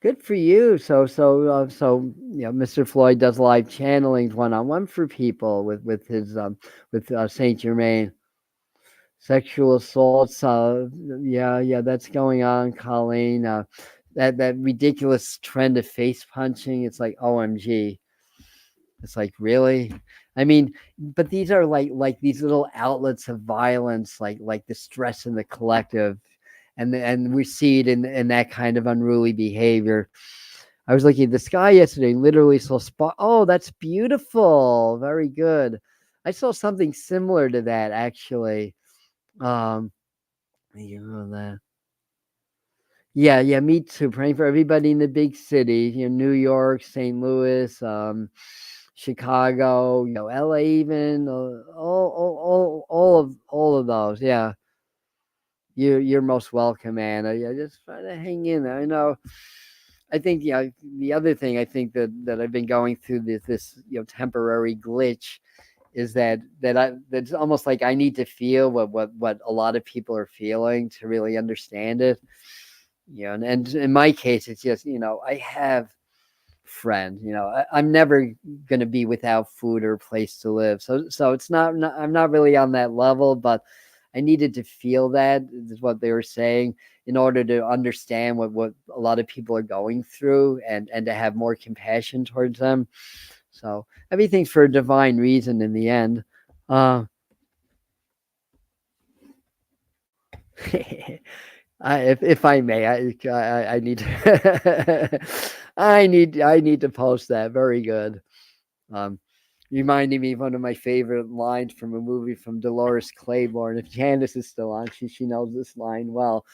good for you. Mr. Floyd does live channelings one-on-one for people with his with Saint Germain. Sexual assaults. Yeah, that's going on, Colleen. That ridiculous trend of face punching. It's like OMG. It's like, really? I mean, but these are like these little outlets of violence, like the stress in the collective, and we see it in that kind of unruly behavior. I was looking at the sky yesterday, literally saw spot. Oh, that's beautiful. Very good. I saw something similar to that, actually. Um, you know that. Yeah, me too. Praying for everybody in the big cities, New York, St. Louis, Chicago, LA, even all of those. Yeah, you're most welcome, man. I just try to hang in there. I know. I think the other thing I think that I've been going through this temporary glitch is that's almost like I need to feel what a lot of people are feeling to really understand it. And in my case, it's just I have friends. I'm never going to be without food or a place to live. So it's not I'm not really on that level, but I needed to feel that is what they were saying in order to understand what a lot of people are going through and to have more compassion towards them. So everything's for a divine reason in the end. Uh, if I may, I need to I need to post that. Very good. Um, reminding me of one of my favorite lines from a movie from Dolores Claiborne. If Janice is still on, she knows this line well.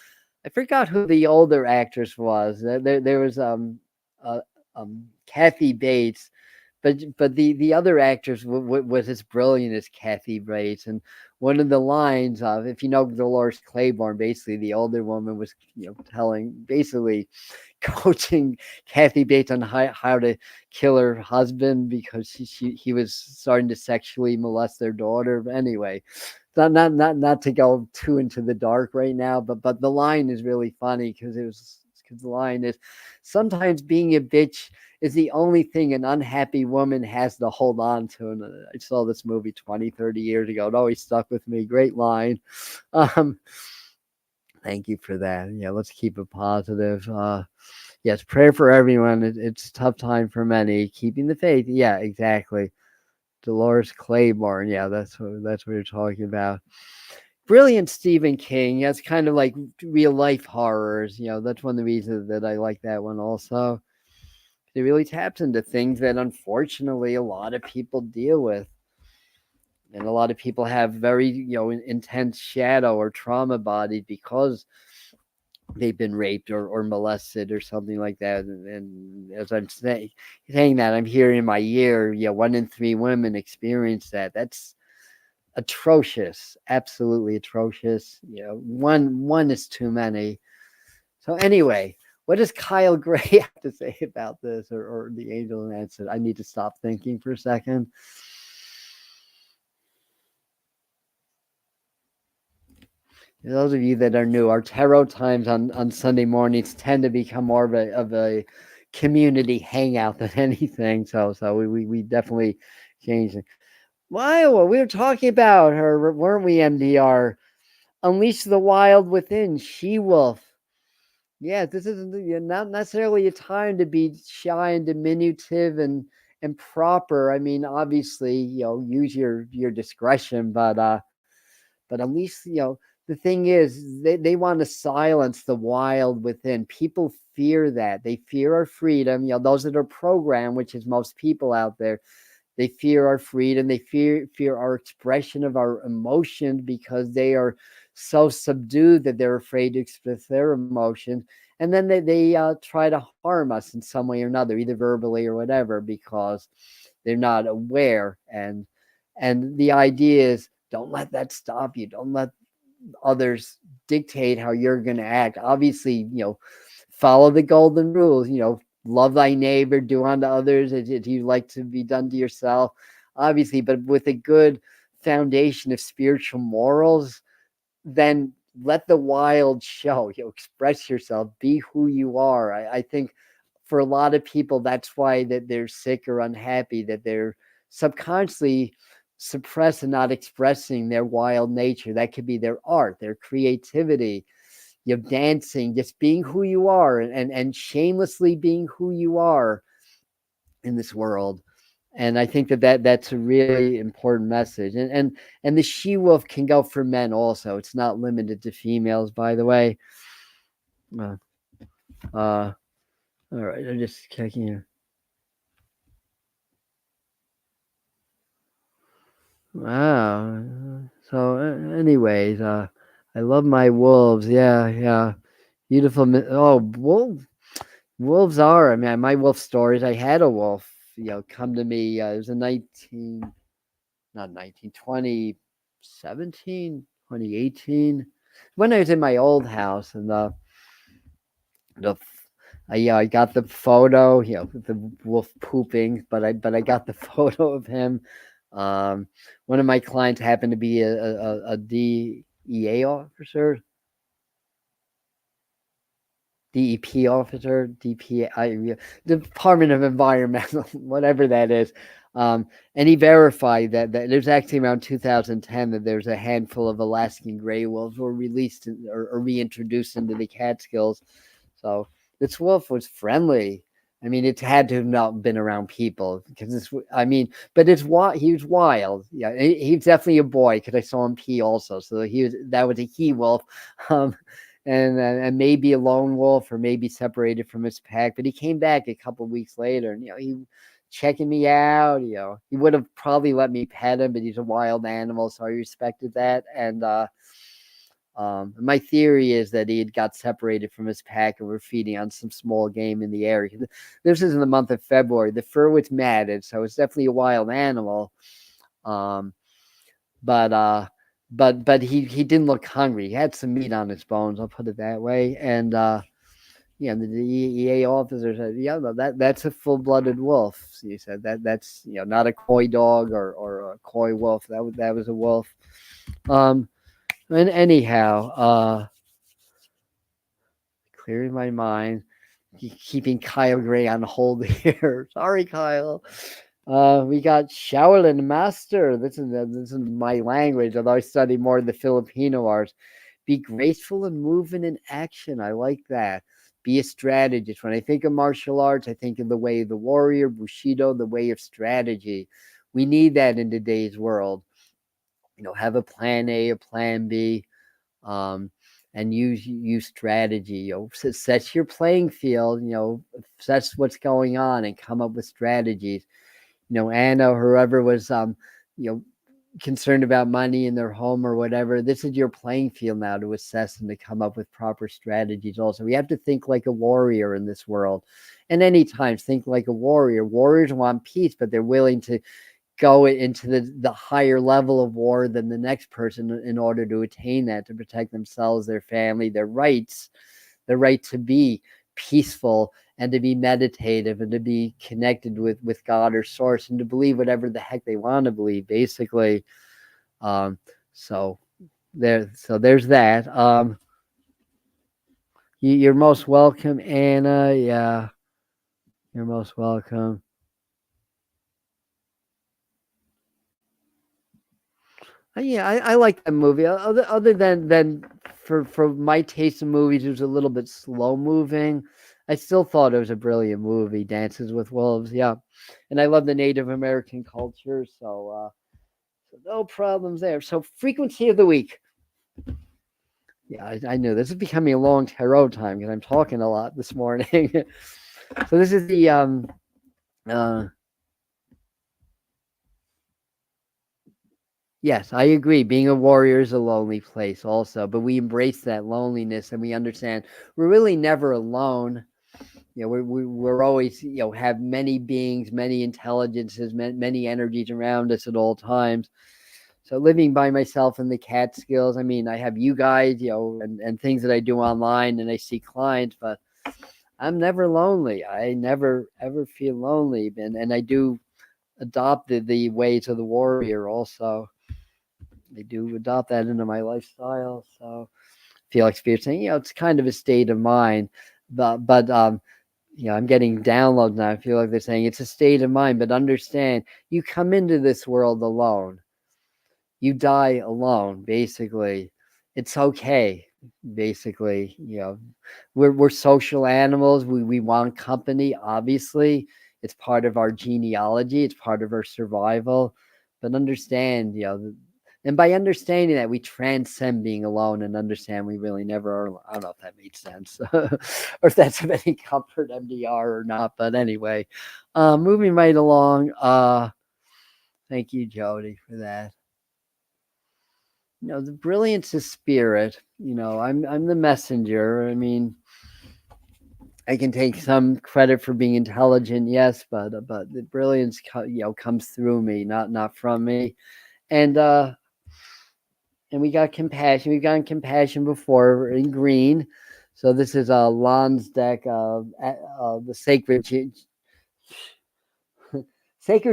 I forgot who the older actress was. There was Kathy Bates, but the other actress was as brilliant as Kathy Bates, and one of the lines of, if you know Dolores Claiborne, basically the older woman was, telling, basically coaching Kathy Bates on how to kill her husband because he was starting to sexually molest their daughter. But anyway, not to go too into the dark right now, but the line is really funny because the line is, sometimes being a bitch is the only thing an unhappy woman has to hold on to. And I saw this movie 20, 30 years ago. It always stuck with me. Great line. Um, Thank you for that. Yeah, let's keep it positive. Yes, prayer for everyone. It's a tough time for many. Keeping the faith. Yeah, exactly. Dolores Claiborne. Yeah, that's what you're talking about. Brilliant Stephen King. That's kind of like real life horrors. That's one of the reasons that I like that one also. It really taps into things that unfortunately a lot of people deal with. And a lot of people have very, intense shadow or trauma bodies because they've been raped or molested or something like that. And as I'm saying that, I'm hearing in my ear, 1 in 3 women experience that. That's atrocious, absolutely atrocious. One is too many. So anyway, what does Kyle Gray have to say about this, or the angel answer? I need to stop thinking for a second. Those of you that are new, our tarot times on Sunday mornings tend to become more of a community hangout than anything. So we definitely changed it. Why? Well, we were talking about her, weren't we, MDR? Unleash the Wild Within, She-Wolf. Yeah, this is not necessarily a time to be shy and diminutive and proper. I mean, obviously, use your discretion, but at least, the thing is, they want to silence the wild within. People fear that. They fear our freedom. Those that are programmed, which is most people out there, they fear our freedom. They fear our expression of our emotions because they are so subdued that they're afraid to express their emotions. And then they try to harm us in some way or another, either verbally or whatever, because they're not aware. And the idea is, don't let that stop you. Don't let others dictate how you're going to act. Obviously, follow the golden rules, love thy neighbor, do unto others as you like to be done to yourself, obviously, but with a good foundation of spiritual morals, then let the wild show, express yourself, be who you are. I think for a lot of people, that's why that they're sick or unhappy, that they're subconsciously suppressed and not expressing their wild nature. That could be their art, their creativity, dancing, just being who you are, and shamelessly being who you are in this world. And I think that's a really important message. And the she wolf can go for men also. It's not limited to females, by the way. Uh, all right, I'm just checking here. Wow. So, anyways, I love my wolves. Yeah, yeah. Beautiful. Oh, wolves are. I mean, my wolf stories. I had a wolf, come to me. It was a 2018, when I was in my old house, and the I got the photo, the wolf pooping, but I got the photo of him. One of my clients happened to be a DEA officer, DEP officer, DPI, Department of Environmental, whatever that is. And he verified that there's actually around 2010 that there's a handful of Alaskan gray wolves were released or reintroduced into the Catskills. So this wolf was friendly. I mean, it had to have not been around people because but he was wild. Yeah, he's definitely a boy because I saw him pee also. So that was a he wolf. Um, and maybe a lone wolf or maybe separated from his pack. But he came back a couple of weeks later, and he checking me out. He would have probably let me pet him, but he's a wild animal, so I respected that. And My theory is that he had got separated from his pack and were feeding on some small game in the area. This is in the month of February. The fur was matted, so it's definitely a wild animal. Um, but he didn't look hungry. He had some meat on his bones. I'll put it that way. And the DEA officer said, "Yeah, no, that's a full-blooded wolf." So he said that's not a coy dog or a coy wolf. That was a wolf. And anyhow, clearing my mind, keeping Kyle Gray on hold here. Sorry, Kyle. We got Shaolin Master. This is my language, although I study more of the Filipino arts. Be graceful and moving in action. I like that. Be a strategist. When I think of martial arts, I think of the way of the warrior, Bushido, the way of strategy. We need that in today's world. Have a plan A, a plan B, and use strategy. Set your playing field. Assess what's going on and come up with strategies. Anna or whoever was concerned about money in their home or whatever, this is your playing field now to assess and to come up with proper strategies. Also, we have to think like a warrior in this world, and anytime think like a warrior. Warriors want peace, but they're willing to go into the higher level of war than the next person in order to attain that, to protect themselves, their family, their rights, the right to be peaceful and to be meditative and to be connected with God or source and to believe whatever the heck they want to believe, basically. So there's that. You're most welcome, Anna. Yeah, you're most welcome. Yeah, I like that movie. Other than for my taste in movies, it was a little bit slow moving. I still thought it was a brilliant movie, Dances with Wolves. Yeah, and I love the Native American culture, so no problems there. So frequency of the week. Yeah, I knew this is becoming a long tarot time because I'm talking a lot this morning. So this is the uh, yes, I agree. Being a warrior is a lonely place, also, but we embrace that loneliness and we understand we're really never alone. We're always have many beings, many intelligences, many energies around us at all times. So living by myself in the Catskills, I mean, I have you guys, and things that I do online, and I see clients, but I'm never lonely. I never ever feel lonely, and I do adopt the ways of the warrior also. I do adopt that into my lifestyle. So feel experiencing, it's kind of a state of mind. But I'm getting downloads now. I feel like they're saying it's a state of mind, but understand you come into this world alone. You die alone, basically. It's okay, basically. We're social animals. We want company, obviously. It's part of our genealogy, it's part of our survival. But understand, and by understanding that, we transcend being alone and understand we really never are alone. I don't know if that makes sense or if that's of any comfort, MDR, or not. But anyway, moving right along. Thank you, Jody, for that. The brilliance of spirit. I'm the messenger. I mean, I can take some credit for being intelligent, yes, but the brilliance, comes through me, not from me. And we got compassion. We've gotten compassion before in green. So this is Lon's deck of the Sacred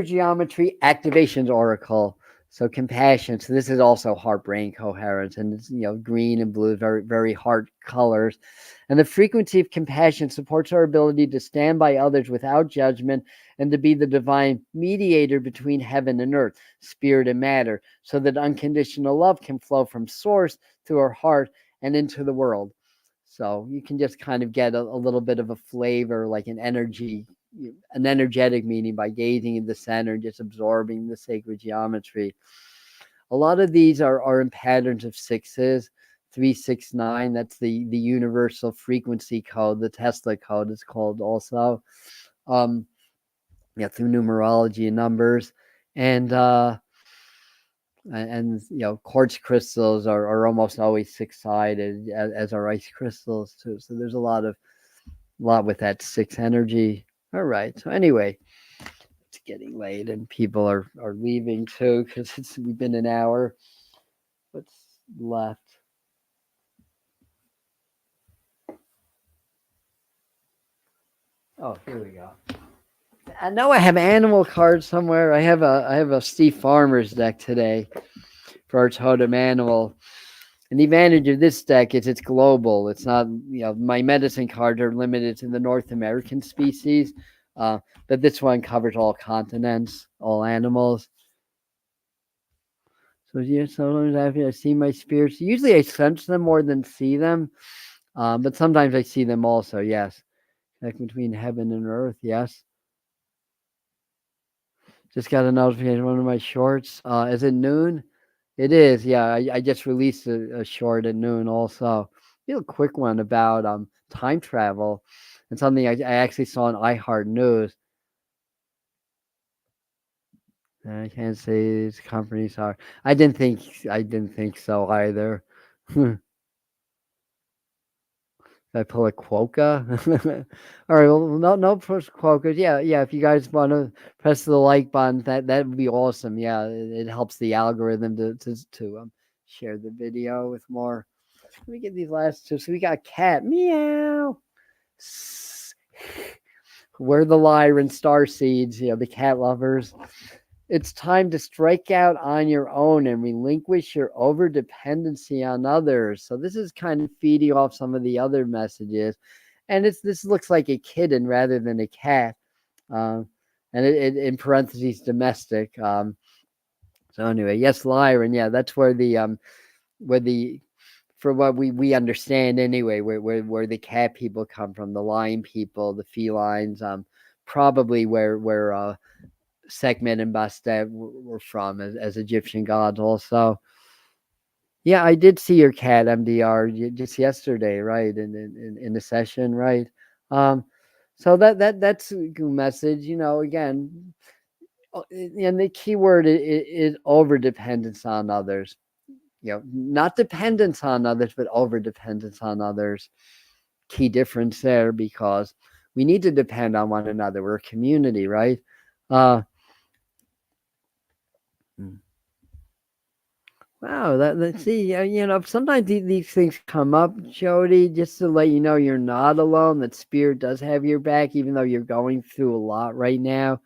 Geometry Activations Oracle. So compassion. So this is also heart brain coherence, and it's green and blue, very very heart colors. And the frequency of compassion supports our ability to stand by others without judgment and to be the divine mediator between heaven and earth, spirit and matter, so that unconditional love can flow from source through our heart and into the world. So you can just kind of get a little bit of a flavor, like an energetic meaning, by gazing in the center and just absorbing the sacred geometry. A lot of these are in patterns of sixes. 369, that's the universal frequency code. The Tesla code is called also. Through numerology and numbers. And and quartz crystals are almost always six-sided as are ice crystals too. So there's a lot with that six energy. All right. So anyway, it's getting late and people are leaving too because we've been an hour. What's left? Oh, here we go. I know I have animal cards somewhere. I have a Steve Farmer's deck today for our totem animal. And the advantage of this deck is it's global. It's not, my medicine cards are limited to the North American species, but this one covers all continents, all animals. So yeah, sometimes I see my spirits. Usually I sense them more than see them, but sometimes I see them also. Yes, like between heaven and earth. Yes. Just got a notification. One of my shorts. Is it noon? It is. Yeah, I just released a short at noon. Also, real quick one about time travel, and something I actually saw on iHeart News. I can't say these companies are. I didn't think so either. I pull a quokka. All right, well, no push quokkas. Yeah. If you guys want to press the like button, that would be awesome. Yeah, it helps the algorithm to share the video with more. Let me get these last two. So we got cat meow. We're the lyre and star seeds. The cat lovers. It's time to strike out on your own and relinquish your over dependency on others. So this is kind of feeding off some of the other messages, and this looks like a kitten rather than a cat, and it in parentheses domestic. So anyway, yes, Lyran, yeah, that's where the for what we understand anyway, where the cat people come from, the lion people, the felines, probably where Sekhmet and Bastet were from as Egyptian gods also. Yeah, I did see your cat MDR just yesterday, right? In the session, right? Um, so that's a good message. Again, and the key word is over dependence on others. Not dependence on others, but over dependence on others. Key difference there because we need to depend on one another. We're a community, right? Uh, Wow, let's see. Sometimes these things come up, Jody, just to let you know you're not alone. That spirit does have your back, even though you're going through a lot right now.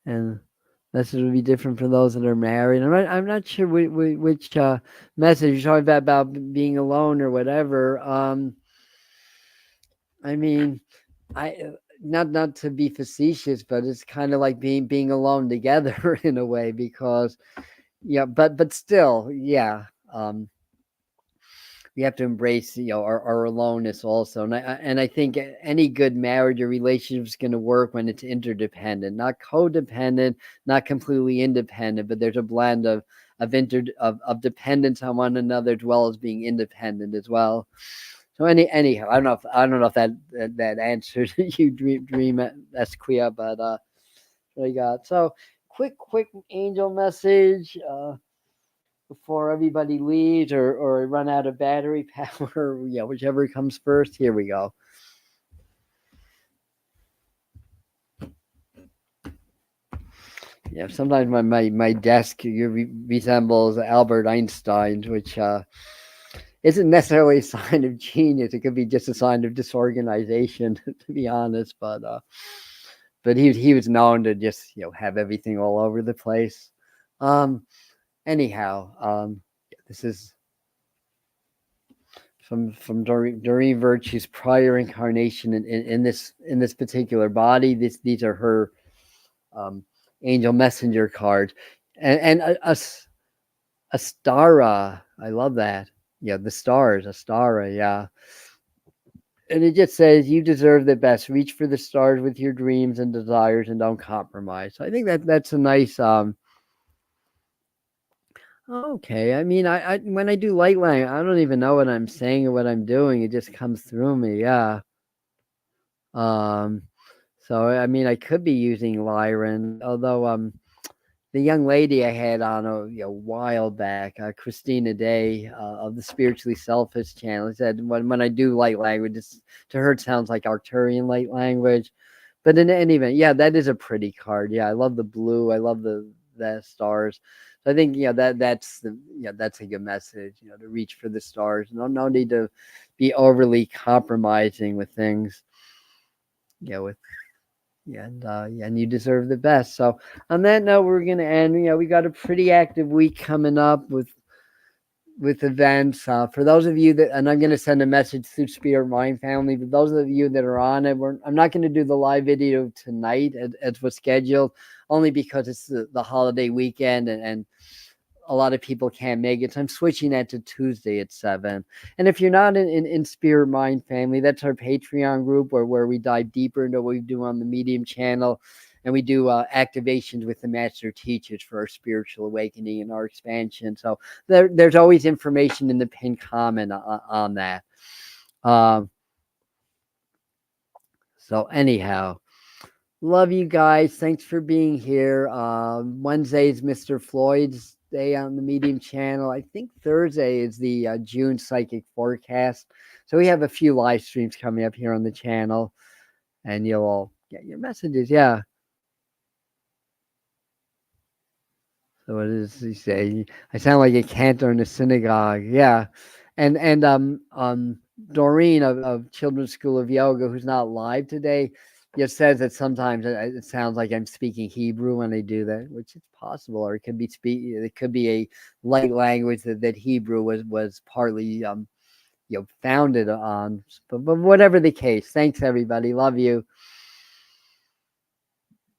And this would be different for those that are married. I'm not sure which message you're talking about being alone or whatever. I mean, I not to be facetious, but it's kind of like being alone together in a way because but still, yeah. We have to embrace our aloneness also, and I think any good marriage or relationship is going to work when it's interdependent, not codependent, not completely independent, but there's a blend of dependence on one another as well as being independent as well. So anyhow, I don't know if that answers you dream Esquia, but what I got. So quick angel message before everybody leaves or run out of battery power. Whichever comes first. Here we go. Yeah, sometimes my desk resembles Albert Einstein's, which isn't necessarily a sign of genius. It could be just a sign of disorganization, to be honest. But he was known to just have everything all over the place. Anyhow, this is from Doreen Virtue's prior incarnation in this particular body. These are her angel messenger cards, and Astara. I love that. Yeah, the stars, Astara. Yeah, and it just says you deserve the best. Reach for the stars with your dreams and desires, and don't compromise. So I think that's a nice. Okay, I mean, I when I do light language, I don't even know what I'm saying or what I'm doing. It just comes through me. Yeah. Um, So I mean, I could be using Lyran, although the young lady I had on a while back, Christina Day of the Spiritually Selfish channel, said when I do light language, to her it sounds like Arcturian light language. But in any event, yeah, that is a pretty card. Yeah, I love the blue. I love the stars. So I think that's a good message. To reach for the stars. No need to be overly compromising with things. With and you deserve the best. So on that note, we're gonna end. We got a pretty active week coming up with events. For those of you that, and I'm going to send a message through Spirit Mind Family, but those of you that are on it, I'm not going to do the live video tonight as was scheduled, only because it's the holiday weekend and a lot of people can't make it. So I'm switching that to Tuesday at 7. And if you're not in Spirit Mind Family, that's our Patreon group where we dive deeper into what we do on the Medium channel. And we do activations with the master teachers for our spiritual awakening and our expansion. So there's always information in the pinned comment on that. So anyhow, love you guys. Thanks for being here. Wednesday's Mr. Floyd's day on the Medium channel. I think Thursday is the June psychic forecast. So we have a few live streams coming up here on the channel, and you'll all get your messages. Yeah. So what does he say? I sound like a cantor in a synagogue. Yeah. And Doreen of Children's School of Yoga, who's not live today, just says that sometimes it sounds like I'm speaking Hebrew when I do that, which is possible, or it could be it could be a light language that Hebrew was partly founded on. But whatever the case, thanks everybody. Love you.